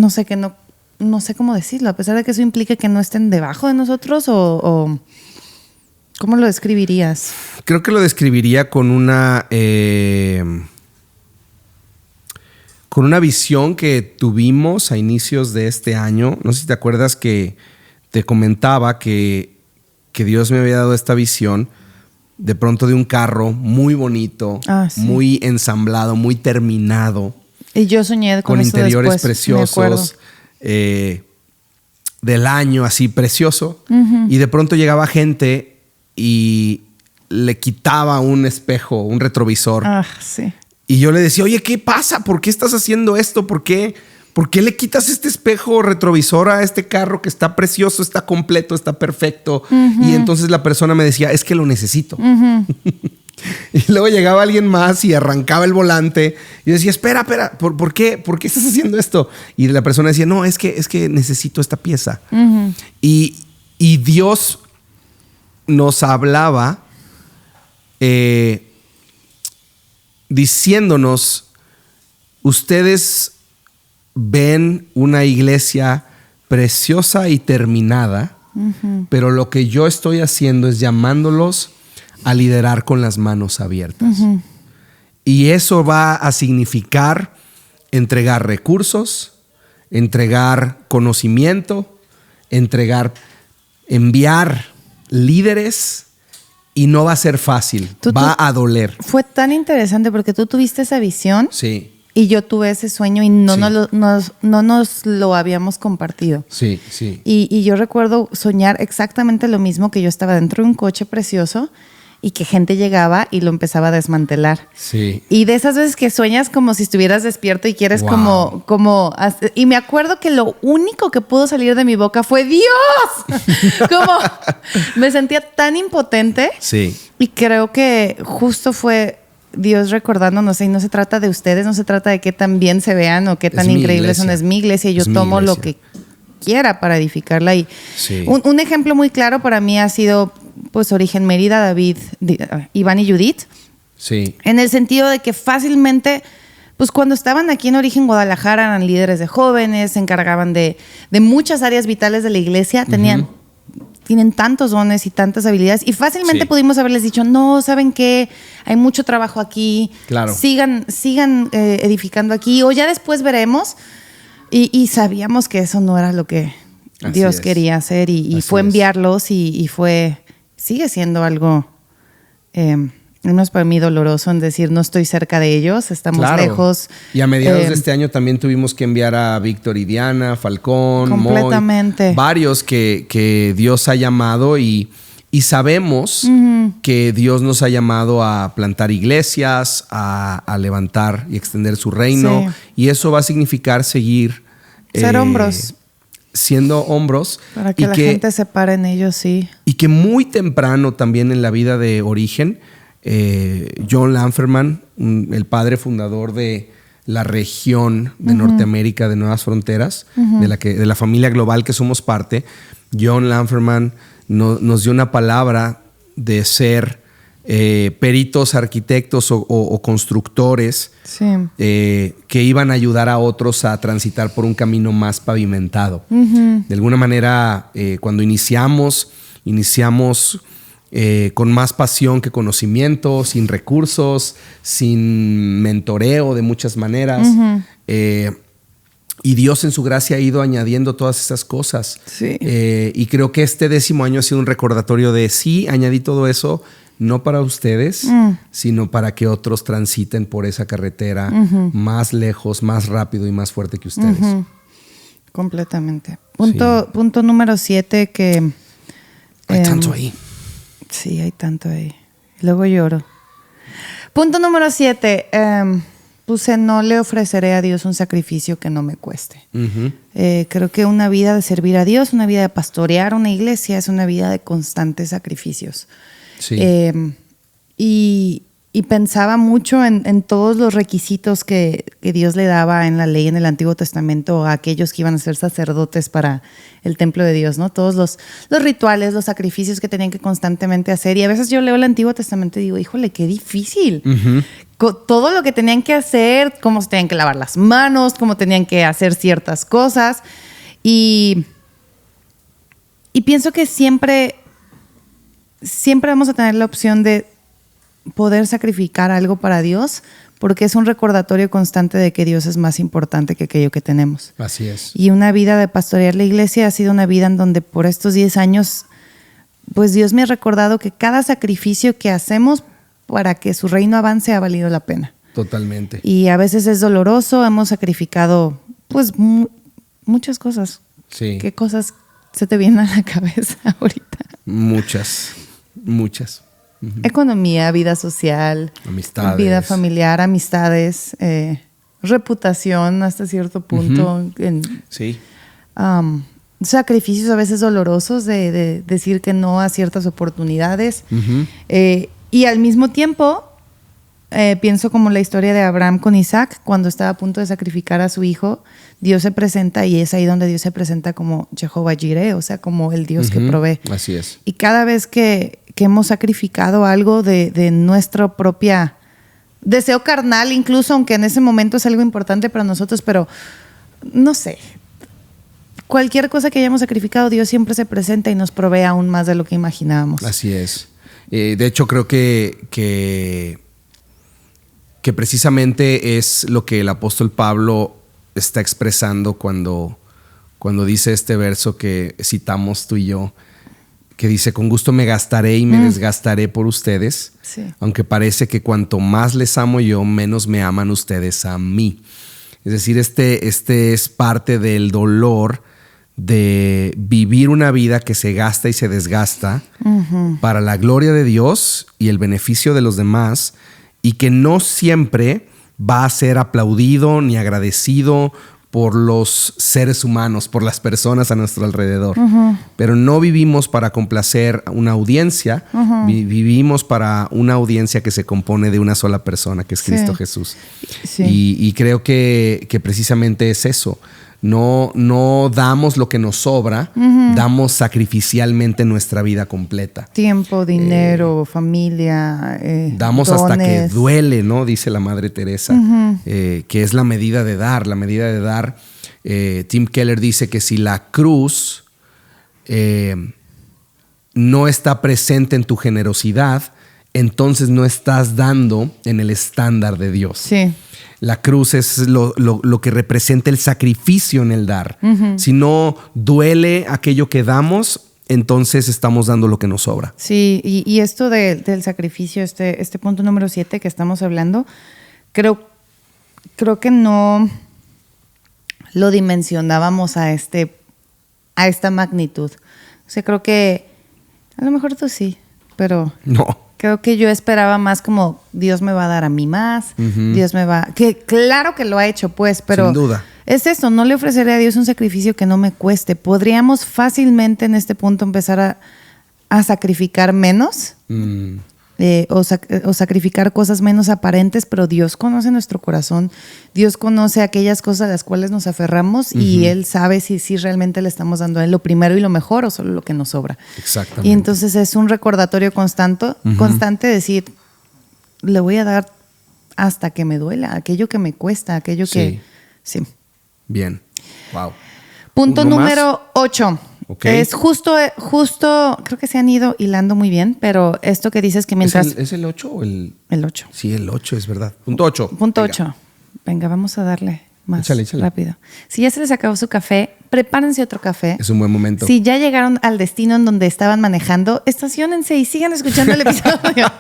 sé cómo decirlo, a pesar de que eso implique que no estén debajo de nosotros o ¿cómo lo describirías? Creo que lo describiría con una visión que tuvimos a inicios de este año. No sé si te acuerdas que te comentaba que Dios me había dado esta visión de pronto de un carro muy bonito, sí. Muy ensamblado, muy terminado. Y yo soñé con eso interiores después, preciosos, del año así precioso. Uh-huh. Y de pronto llegaba gente y le quitaba un espejo, un retrovisor. Sí. Y yo le decía, oye, ¿qué pasa? ¿Por qué estás haciendo esto? ¿Por qué le quitas este espejo retrovisor a este carro que está precioso, está completo, está perfecto? Uh-huh. Y entonces la persona me decía, es que lo necesito. Uh-huh. Y luego llegaba alguien más y arrancaba el volante y decía, espera, ¿por qué estás haciendo esto? Y la persona decía, no, es que necesito esta pieza. Uh-huh. Y Dios nos hablaba diciéndonos, ustedes ven una iglesia preciosa y terminada, uh-huh. Pero lo que yo estoy haciendo es llamándolos a liderar con las manos abiertas. Uh-huh. Y eso va a significar entregar recursos, entregar conocimiento, enviar líderes, y no va a ser fácil, va a doler. Fue tan interesante porque tú tuviste esa visión. Sí. Y yo tuve ese sueño y no nos lo habíamos compartido. Sí, sí. Y yo recuerdo soñar exactamente lo mismo, que yo estaba dentro de un coche precioso y que gente llegaba y lo empezaba a desmantelar. Sí. Y de esas veces que sueñas como si estuvieras despierto y quieres como... Y me acuerdo que lo único que pudo salir de mi boca fue ¡Dios! Como me sentía tan impotente. Sí. Y creo que justo fue Dios recordándonos, y no se trata de ustedes, no se trata de qué tan bien se vean o qué tan increíbles son. Es mi iglesia y yo tomo lo que quiera para edificarla. Y sí. Un ejemplo muy claro para mí ha sido pues Origen Mérida, David, Iván y Judith. Sí. En el sentido de que fácilmente, pues cuando estaban aquí en Origen Guadalajara, eran líderes de jóvenes, se encargaban de muchas áreas vitales de la iglesia, tienen tantos dones y tantas habilidades, y fácilmente pudimos haberles dicho, no, ¿saben qué? Hay mucho trabajo aquí, claro. sigan edificando aquí, o ya después veremos. Y sabíamos que eso no era lo que Dios quería hacer, y fue enviarlos, y sigue siendo algo, no es para mí doloroso en decir, no estoy cerca de ellos, estamos lejos. Y a mediados de este año también tuvimos que enviar a Víctor y Diana, Falcón, completamente. Moy, varios que Dios ha llamado, y sabemos que Dios nos ha llamado a plantar iglesias, a levantar y extender su reino, y eso va a significar seguir ser hombros, siendo hombros, para que la gente se pare en ellos. Sí. Y que muy temprano también en la vida de Origen, John Lanferman, el padre fundador de la región de Norteamérica de Nuevas Fronteras, de la familia global que somos parte, John Lanferman nos dio una palabra de ser peritos, arquitectos o constructores, que iban a ayudar a otros a transitar por un camino más pavimentado. De alguna manera, cuando iniciamos con más pasión que conocimiento, sin recursos, sin mentoreo de muchas maneras. Y Dios en su gracia ha ido añadiendo todas esas cosas. Sí. Y creo que este 10º año ha sido un recordatorio de añadí todo eso, no para ustedes, sino para que otros transiten por esa carretera más lejos, más rápido y más fuerte que ustedes. Completamente. Punto número 7 que... Hay tanto ahí. Sí, hay tanto ahí. Luego lloro. Punto número 7. puse: no le ofreceré a Dios un sacrificio que no me cueste. Creo que una vida de servir a Dios, una vida de pastorear una iglesia, es una vida de constantes sacrificios. Sí. Y pensaba mucho en todos los requisitos que Dios le daba en la ley en el Antiguo Testamento a aquellos que iban a ser sacerdotes para el templo de Dios, ¿no? Todos los rituales, los sacrificios que tenían que constantemente hacer. Y a veces yo leo el Antiguo Testamento y digo: híjole, qué difícil. Todo lo que tenían que hacer, cómo se tenían que lavar las manos, cómo tenían que hacer ciertas cosas. Y pienso que siempre vamos a tener la opción de poder sacrificar algo para Dios, porque es un recordatorio constante de que Dios es más importante que aquello que tenemos. Así es. Y una vida de pastorear la iglesia ha sido una vida en donde por estos 10 años, pues Dios me ha recordado que cada sacrificio que hacemos para que su reino avance ha valido la pena. Totalmente. Y a veces es doloroso, hemos sacrificado pues muchas cosas. Sí. ¿Qué cosas se te vienen a la cabeza ahorita? Muchas. Economía, vida social, amistades, vida familiar, amistades, reputación hasta cierto punto. Sí. Sacrificios a veces dolorosos de decir que no a ciertas oportunidades. Y al mismo tiempo, pienso como la historia de Abraham con Isaac, cuando estaba a punto de sacrificar a su hijo, Dios se presenta, y es ahí donde Dios se presenta como Jehová Jireh, o sea, como el Dios que provee. Así es. Y cada vez que hemos sacrificado algo de nuestra propia deseo carnal, incluso aunque en ese momento es algo importante para nosotros, pero no sé, cualquier cosa que hayamos sacrificado, Dios siempre se presenta y nos provee aún más de lo que imaginábamos. Así es. De hecho, creo que precisamente es lo que el apóstol Pablo está expresando cuando dice este verso que citamos tú y yo, que dice: con gusto me gastaré y me desgastaré por ustedes, sí, aunque parece que cuanto más les amo yo, menos me aman ustedes a mí. Es decir, este es parte del dolor de vivir una vida que se gasta y se desgasta para la gloria de Dios y el beneficio de los demás, y que no siempre va a ser aplaudido ni agradecido por los seres humanos, por las personas a nuestro alrededor. Pero no vivimos para complacer a una audiencia, vivimos para una audiencia que se compone de una sola persona, que es Cristo Jesús. Sí. Y creo que precisamente es eso. No damos lo que nos sobra, damos sacrificialmente nuestra vida completa. Tiempo, dinero, familia, damos dones. Hasta que duele, ¿no? Dice la Madre Teresa, que es la medida de dar. La medida de dar, Tim Keller dice que si la cruz no está presente en tu generosidad, entonces no estás dando en el estándar de Dios. Sí. La cruz es lo que representa el sacrificio en el dar. Si no duele aquello que damos, entonces estamos dando lo que nos sobra. Sí, y esto del sacrificio, este punto número 7 que estamos hablando, creo que no lo dimensionábamos a esta magnitud. O sea, creo que a lo mejor tú sí, pero no. Creo que yo esperaba más como Dios me va a dar a mí más, Dios me va... Que claro que lo ha hecho, pues, pero... Sin duda. Es eso, no le ofreceré a Dios un sacrificio que no me cueste. Podríamos fácilmente en este punto empezar a sacrificar menos o sacrificar cosas menos aparentes, pero Dios conoce nuestro corazón. Dios conoce aquellas cosas a las cuales nos aferramos y Él sabe si realmente le estamos dando a Él lo primero y lo mejor o solo lo que nos sobra. Exactamente. Y entonces es un recordatorio constante decir, le voy a dar hasta que me duela, aquello que me cuesta, aquello que... Sí. Bien. Wow. Punto número 8. Okay. Es justo, creo que se han ido hilando muy bien, pero esto que dices que mientras... ¿Es el 8 o el...? El 8. Sí, el 8 es verdad. Punto 8. Punto 8. Venga, vamos a darle más échale. rápido. Si ya se les acabó su café, prepárense otro café. Es un buen momento. Si ya llegaron al destino en donde estaban manejando, estaciónense y sigan escuchando el episodio.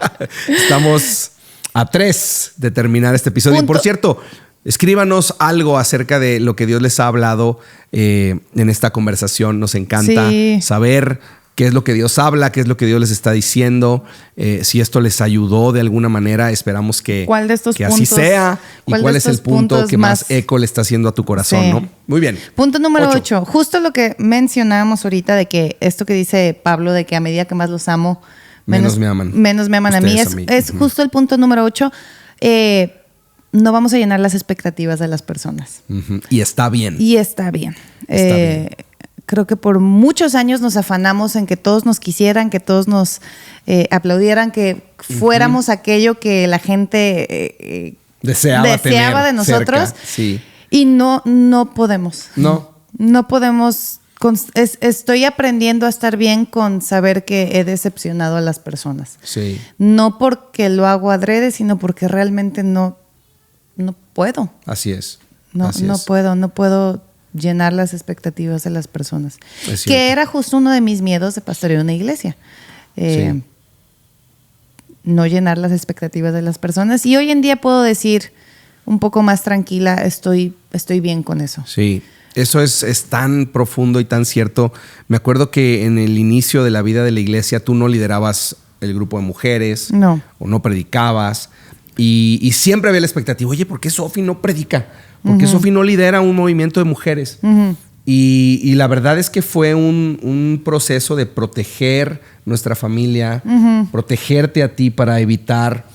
Estamos a 3 de terminar este episodio. Punto. Y por cierto, escríbanos algo acerca de lo que Dios les ha hablado en esta conversación. Nos encanta saber qué es lo que Dios habla, qué es lo que Dios les está diciendo, si esto les ayudó de alguna manera. Esperamos que así sea. Y cuál es el punto que más eco le está haciendo a tu corazón, sí, ¿no? Muy bien. Punto número 8. Justo lo que mencionábamos ahorita de que esto que dice Pablo, de que a medida que más los amo, menos me aman. Menos me aman a mí. Es justo el punto número 8. No vamos a llenar las expectativas de las personas. Y está bien. Está bien. Creo que por muchos años nos afanamos en que todos nos quisieran, que todos nos aplaudieran, que fuéramos aquello que la gente deseaba de nosotros. Cerca, sí. Y no podemos. No podemos. Estoy aprendiendo a estar bien con saber que he decepcionado a las personas. Sí. No porque lo hago adrede, sino porque realmente no puedo. Así es. No puedo llenar las expectativas de las personas. Que era justo uno de mis miedos de pastorear una iglesia. Sí. No llenar las expectativas de las personas. Y hoy en día puedo decir un poco más tranquila, estoy bien con eso. Sí. Eso es tan profundo y tan cierto. Me acuerdo que en el inicio de la vida de la iglesia tú no liderabas el grupo de mujeres. No. O no predicabas. Y siempre había la expectativa, oye, ¿por qué Sofi no predica? ¿Por qué Sofi no lidera un movimiento de mujeres? Y la verdad es que fue un proceso de proteger nuestra familia, protegerte a ti para evitar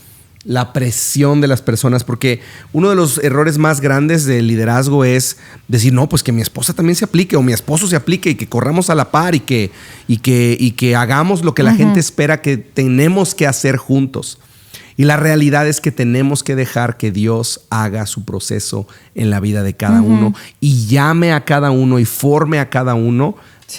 la presión de las personas, porque uno de los errores más grandes del liderazgo es decir, no, pues que mi esposa también se aplique o mi esposo se aplique y que corramos a la par y que hagamos lo que la gente espera que tenemos que hacer juntos. Y la realidad es que tenemos que dejar que Dios haga su proceso en la vida de cada uno y llame a cada uno y forme a cada uno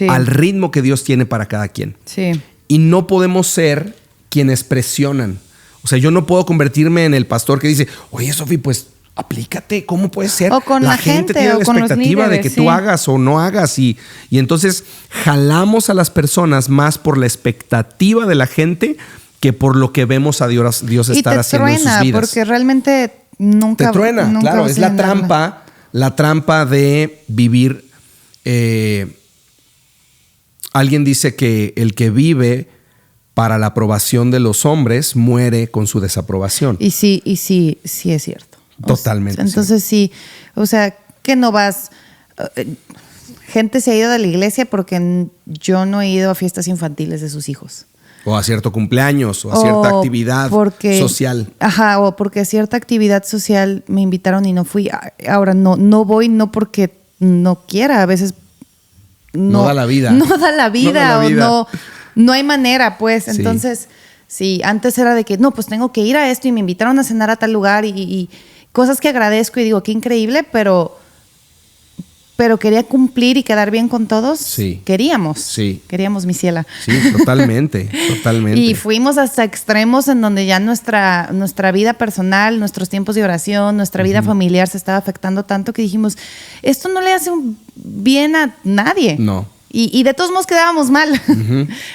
al ritmo que Dios tiene para cada quien. Sí. Y no podemos ser quienes presionan. O sea, yo no puedo convertirme en el pastor que dice, oye, Sofi, pues aplícate, ¿cómo puede ser? O con la gente tiene la expectativa líderes, de que tú hagas o no hagas. Y entonces jalamos a las personas más por la expectativa de la gente que por lo que vemos a Dios estar haciendo en sus vidas. Porque realmente nunca... Te truena, claro. Es la trampa de vivir. Alguien dice que el que vive para la aprobación de los hombres muere con su desaprobación. Y sí es cierto. Totalmente. Entonces sí. O sea, que no vas... gente se ha ido de la iglesia porque yo no he ido a fiestas infantiles de sus hijos. O a cierto cumpleaños, o a cierta actividad social. Ajá, o porque a cierta actividad social me invitaron y no fui. Ahora no voy, no porque no quiera, a veces no da la vida. No da la vida, o no hay manera, pues. Entonces, sí, antes era de que, no, pues tengo que ir a esto y me invitaron a cenar a tal lugar y cosas que agradezco y digo, qué increíble, pero quería cumplir y quedar bien con todos. Sí. Queríamos, mi ciela. Sí, totalmente. Y fuimos hasta extremos en donde ya nuestra vida personal, nuestros tiempos de oración, nuestra vida familiar se estaba afectando tanto que dijimos, esto no le hace un bien a nadie. No. Y de todos modos quedábamos mal.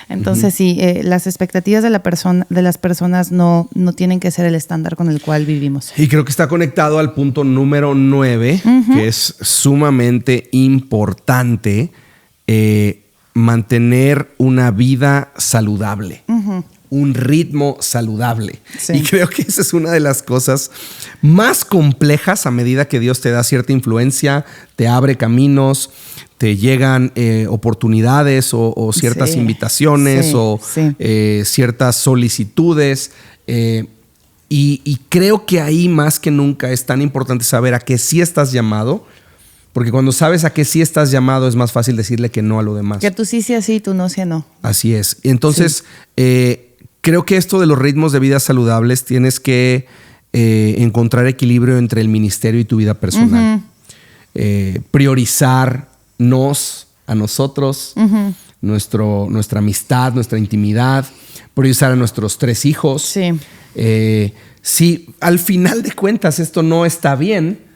Entonces sí, las expectativas de las personas no tienen que ser el estándar con el cual vivimos. Y creo que está conectado al punto número 9, que es sumamente importante, mantener una vida saludable. Un ritmo saludable. Sí. Y creo que esa es una de las cosas más complejas a medida que Dios te da cierta influencia, te abre caminos, te llegan oportunidades o ciertas invitaciones o ciertas solicitudes. Y creo que ahí más que nunca es tan importante saber a qué sí estás llamado, porque cuando sabes a qué sí estás llamado es más fácil decirle que no a lo demás. Que tú sí sea sí, tú no sea no. Así es. Entonces, creo que esto de los ritmos de vida saludables tienes que encontrar equilibrio entre el ministerio y tu vida personal. Priorizarnos a nosotros, nuestra amistad, nuestra intimidad, priorizar a nuestros 3 hijos. Sí. Si al final de cuentas esto no está bien,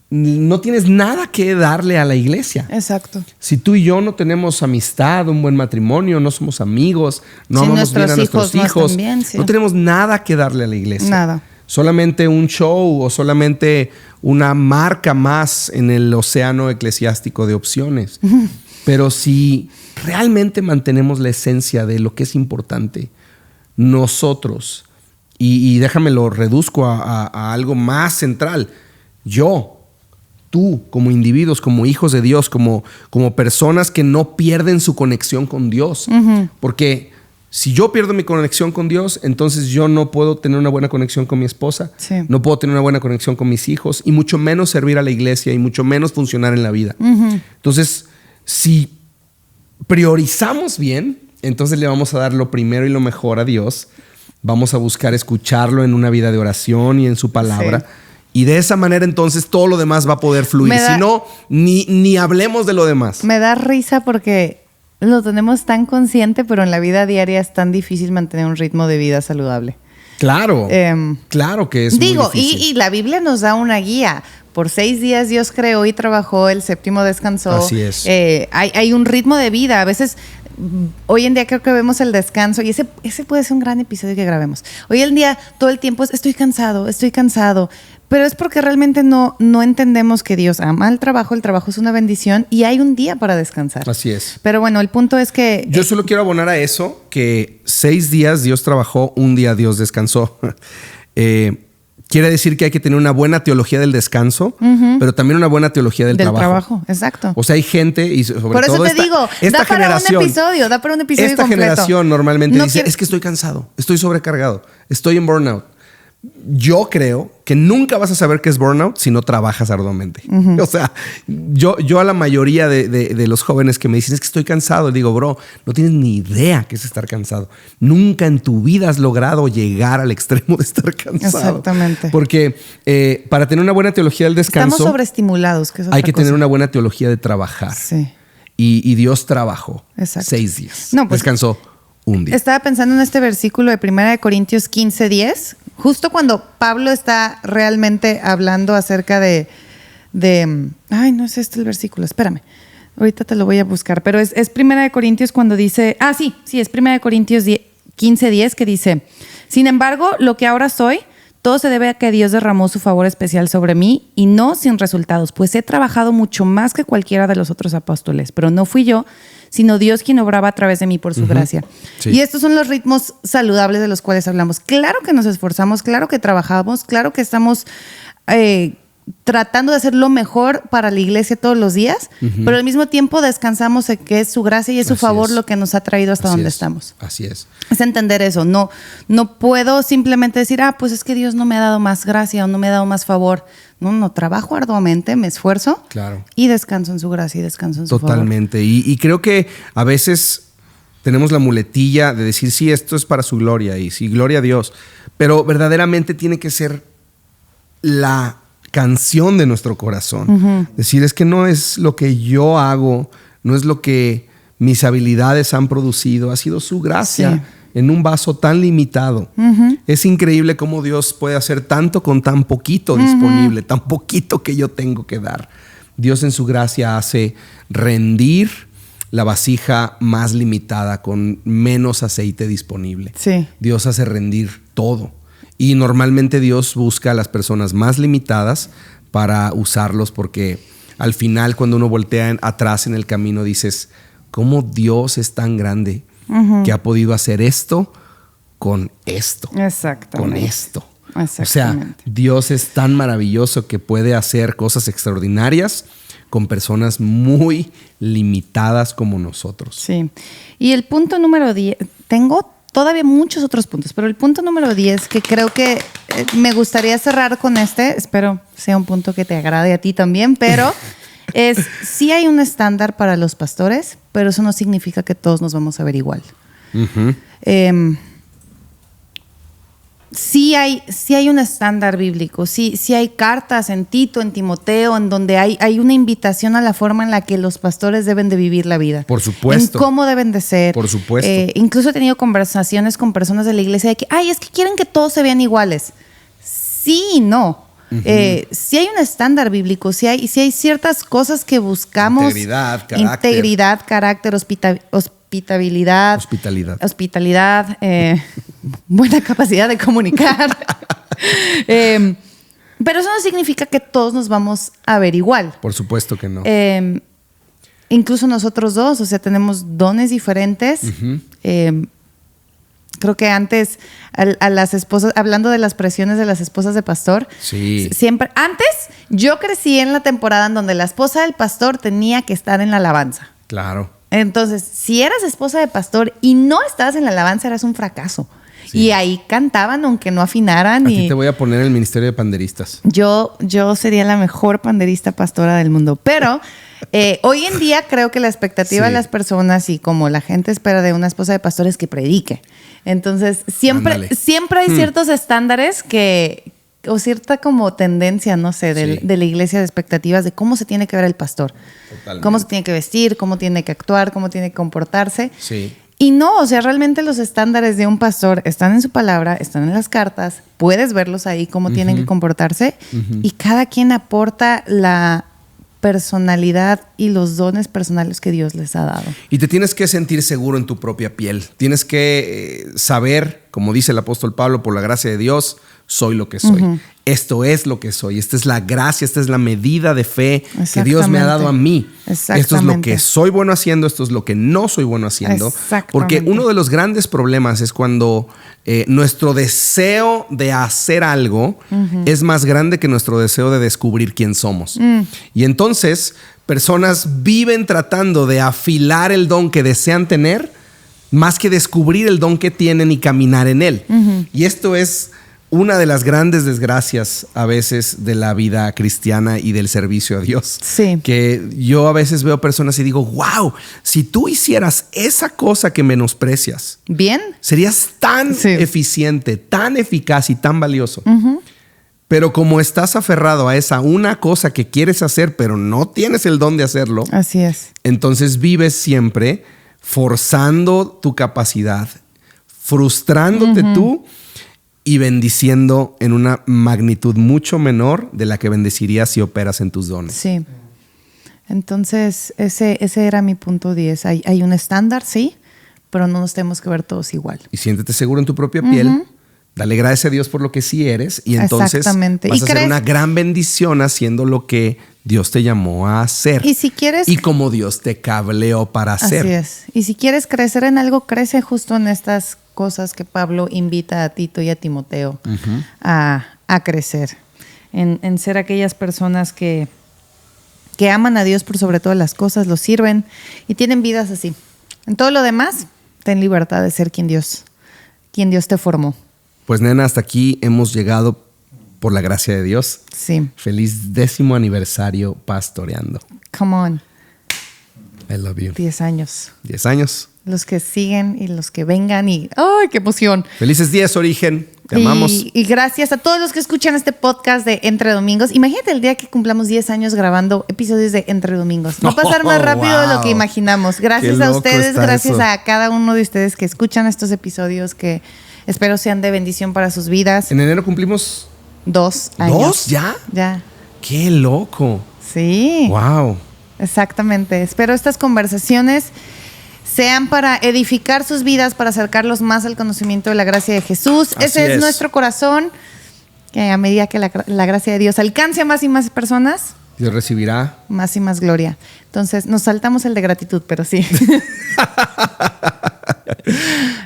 no tienes nada que darle a la iglesia. Exacto. Si tú y yo no tenemos amistad, un buen matrimonio, no somos amigos, no amamos bien a nuestros hijos, no tenemos nada que darle a la iglesia. Nada. Solamente un show o solamente una marca más en el océano eclesiástico de opciones. Pero si realmente mantenemos la esencia de lo que es importante, nosotros, y déjame lo reduzco a algo más central, tú, como individuos, como hijos de Dios, como personas que no pierden su conexión con Dios. Porque si yo pierdo mi conexión con Dios, entonces yo no puedo tener una buena conexión con mi esposa, no puedo tener una buena conexión con mis hijos, y mucho menos servir a la iglesia, y mucho menos funcionar en la vida. Entonces, si priorizamos bien, entonces le vamos a dar lo primero y lo mejor a Dios. Vamos a buscar escucharlo en una vida de oración y en su palabra. Sí. Y de esa manera entonces todo lo demás va a poder fluir. Si no, ni hablemos de lo demás. Me da risa porque lo tenemos tan consciente, pero en la vida diaria es tan difícil mantener un ritmo de vida saludable. Claro, claro que es muy difícil. Y la Biblia nos da una guía. Por 6 días Dios creó y trabajó, el séptimo descansó. Así es. Hay un ritmo de vida. A veces, hoy en día creo que vemos el descanso, y ese puede ser un gran episodio que grabemos. Hoy en día todo el tiempo es estoy cansado. Pero es porque realmente no entendemos que Dios ama el trabajo es una bendición y hay un día para descansar. Así es. Pero bueno, el punto es que... Yo solo quiero abonar a eso, que 6 días Dios trabajó, un día Dios descansó. Quiere decir que hay que tener una buena teología del descanso, pero también una buena teología del trabajo. Exacto. O sea, hay gente, y sobre por eso todo te digo, da para un episodio esta completo. Generación normalmente dice, es que estoy cansado, estoy sobrecargado, estoy en burnout. Yo creo que nunca vas a saber qué es burnout si no trabajas arduamente. O sea, yo a la mayoría de los jóvenes que me dicen es que estoy cansado, digo, bro, no tienes ni idea qué es estar cansado. Nunca en tu vida has logrado llegar al extremo de estar cansado. Exactamente. Porque para tener una buena teología del descanso... Estamos sobreestimulados. Que es otra hay que cosa. tener una buena teología de trabajar. Sí. Y Dios trabajó. Exacto. 6 días. No, pues, descansó un día. Estaba pensando en este versículo de 1 Corintios 15:10, justo cuando Pablo está realmente hablando acerca de ay, no es este el versículo, espérame. Ahorita te lo voy a buscar, pero es 1 Corintios cuando dice, sí, es 1 Corintios 15:10 que dice, sin embargo, lo que ahora soy, todo se debe a que Dios derramó su favor especial sobre mí y no sin resultados, pues he trabajado mucho más que cualquiera de los otros apóstoles, pero no fui yo, sino Dios quien obraba a través de mí por su gracia. Sí. Y estos son los ritmos saludables de los cuales hablamos. Claro que nos esforzamos, claro que trabajamos, claro que estamos tratando de hacer lo mejor para la iglesia todos los días, pero al mismo tiempo descansamos en que es su gracia y es su favor lo que nos ha traído hasta donde estamos. Así es. Es entender eso. No puedo simplemente decir, pues es que Dios no me ha dado más gracia o no me ha dado más favor. No, trabajo arduamente, me esfuerzo, claro, y descanso en su gracia y descanso en su favor. Totalmente. Y creo que a veces tenemos la muletilla de decir, sí, esto es para su gloria y sí, gloria a Dios, pero verdaderamente tiene que ser la canción de nuestro corazón. Decir, es que no es lo que yo hago, no es lo que mis habilidades han producido, ha sido su gracia. Sí. En un vaso tan limitado. Es increíble cómo Dios puede hacer tanto con tan poquito disponible, tan poquito que yo tengo que dar. Dios en su gracia hace rendir la vasija más limitada con menos aceite disponible. Sí. Dios hace rendir todo. Y normalmente Dios busca a las personas más limitadas para usarlos, porque al final cuando uno voltea atrás en el camino dices, ¿cómo Dios es tan grande? Que ha podido hacer esto con esto. Exactamente. Con esto. O sea, Dios es tan maravilloso que puede hacer cosas extraordinarias con personas muy limitadas como nosotros. Sí. Y el punto número 10, tengo todavía muchos otros puntos, pero el punto número 10, que creo que me gustaría cerrar con espero sea un punto que te agrade a ti también, pero... sí hay un estándar para los pastores, pero eso no significa que todos nos vamos a ver igual. Sí hay un estándar bíblico, sí hay cartas en Tito, en Timoteo, en donde hay una invitación a la forma en la que los pastores deben de vivir la vida. Por supuesto. En cómo deben de ser. Por supuesto. Incluso he tenido conversaciones con personas de la iglesia de que, es que quieren que todos se vean iguales. Sí y no. Sí hay un estándar bíblico, sí hay ciertas cosas que buscamos. Integridad, carácter, hospitalidad, buena capacidad de comunicar. Pero eso no significa que todos nos vamos a ver igual. Por supuesto que no. incluso nosotros dos, o sea, tenemos dones diferentes. Creo que antes a las esposas, hablando de las presiones de las esposas de pastor, siempre, antes yo crecí en la temporada en donde la esposa del pastor tenía que estar en la alabanza. Claro. Entonces, si eras esposa de pastor y no estabas en la alabanza, eras un fracaso. Sí. Y ahí cantaban aunque no afinaran. Aquí te voy a poner en el ministerio de panderistas. Yo sería la mejor panderista pastora del mundo. Pero hoy en día creo que la expectativa de las personas y como la gente espera de una esposa de pastor es que predique. Entonces, siempre hay ciertos estándares o cierta como tendencia, no sé, de la iglesia de expectativas de cómo se tiene que ver el pastor. Totalmente. Cómo se tiene que vestir, cómo tiene que actuar, cómo tiene que comportarse. Sí. Y no, o sea, realmente los estándares de un pastor están en su palabra, están en las cartas, puedes verlos ahí, cómo tienen que comportarse, y cada quien aporta la personalidad y los dones personales que Dios les ha dado. Y te tienes que sentir seguro en tu propia piel. Tienes que saber, como dice el apóstol Pablo, por la gracia de Dios, soy lo que soy. Esto es lo que soy. Esta es la gracia, esta es la medida de fe que Dios me ha dado a mí. Esto es lo que soy bueno haciendo, esto es lo que no soy bueno haciendo. Porque uno de los grandes problemas es cuando nuestro deseo de hacer algo es más grande que nuestro deseo de descubrir quién somos. Y entonces, personas viven tratando de afilar el don que desean tener más que descubrir el don que tienen y caminar en él. Y esto es una de las grandes desgracias a veces de la vida cristiana y del servicio a Dios. Sí. Que yo a veces veo personas y digo, wow, si tú hicieras esa cosa que menosprecias, bien, serías tan eficiente, tan eficaz y tan valioso. Pero como estás aferrado a esa una cosa que quieres hacer, pero no tienes el don de hacerlo, así es. Entonces vives siempre forzando tu capacidad, frustrándote tú y bendiciendo en una magnitud mucho menor de la que bendecirías si operas en tus dones. Sí. Entonces, ese era mi punto 10. Hay un estándar, sí, pero no nos tenemos que ver todos igual. Y siéntete seguro en tu propia piel. Dale gracias a Dios por lo que sí eres. Y entonces vas a ser una gran bendición haciendo lo que Dios te llamó a hacer. Y si quieres... Y como Dios te cableó para hacer. Así es. Y si quieres crecer en algo, crece justo en estas cosas que Pablo invita a Tito y a Timoteo a crecer. En ser aquellas personas que aman a Dios por sobre todas las cosas, lo sirven y tienen vidas así. En todo lo demás, ten libertad de ser quien Dios te formó. Pues nena, hasta aquí hemos llegado por la gracia de Dios. Sí. Feliz 10º aniversario pastoreando. Come on. I love you. 10 años. 10 años. Los que siguen y los que vengan y ¡ay, qué emoción! Felices días, Origen. Te amamos. Y gracias a todos los que escuchan este podcast de Entre Domingos. Imagínate el día que cumplamos 10 años grabando episodios de Entre Domingos. Va a pasar más rápido de lo que imaginamos. Gracias a ustedes, gracias a cada uno de ustedes que escuchan estos episodios que espero sean de bendición para sus vidas. En enero cumplimos 2 años. ¿2 ya? Ya. ¡Qué loco! Sí. ¡Wow! Exactamente. Espero estas conversaciones sean para edificar sus vidas, para acercarlos más al conocimiento de la gracia de Jesús. Ese es nuestro corazón. Que a medida que la gracia de Dios alcance a más y más personas, Dios recibirá más y más gloria. Entonces, nos saltamos el de gratitud, pero sí.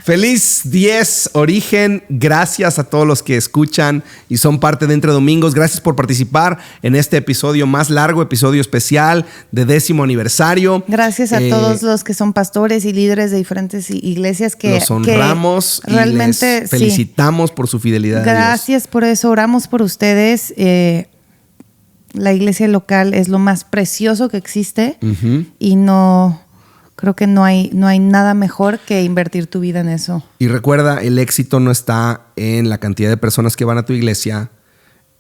Feliz 10 Origen. Gracias a todos los que escuchan y son parte de Entre Domingos. Gracias por participar en este episodio más largo, episodio especial de 10º aniversario. Gracias a todos los que son pastores y líderes de diferentes iglesias que los honramos que realmente y les felicitamos por su fidelidad. Gracias por eso. Oramos por ustedes. La iglesia local es lo más precioso que existe y creo que no hay nada mejor que invertir tu vida en eso. Y recuerda, el éxito no está en la cantidad de personas que van a tu iglesia,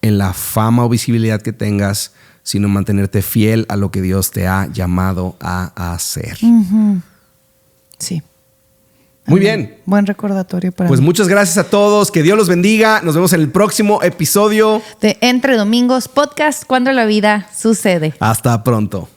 en la fama o visibilidad que tengas, sino mantenerte fiel a lo que Dios te ha llamado a hacer. Sí. Muy bien. Buen recordatorio para Pues mí. muchas gracias a todos. Que Dios los bendiga. Nos vemos en el próximo episodio de Entre Domingos Podcast, cuando la vida sucede. Hasta pronto.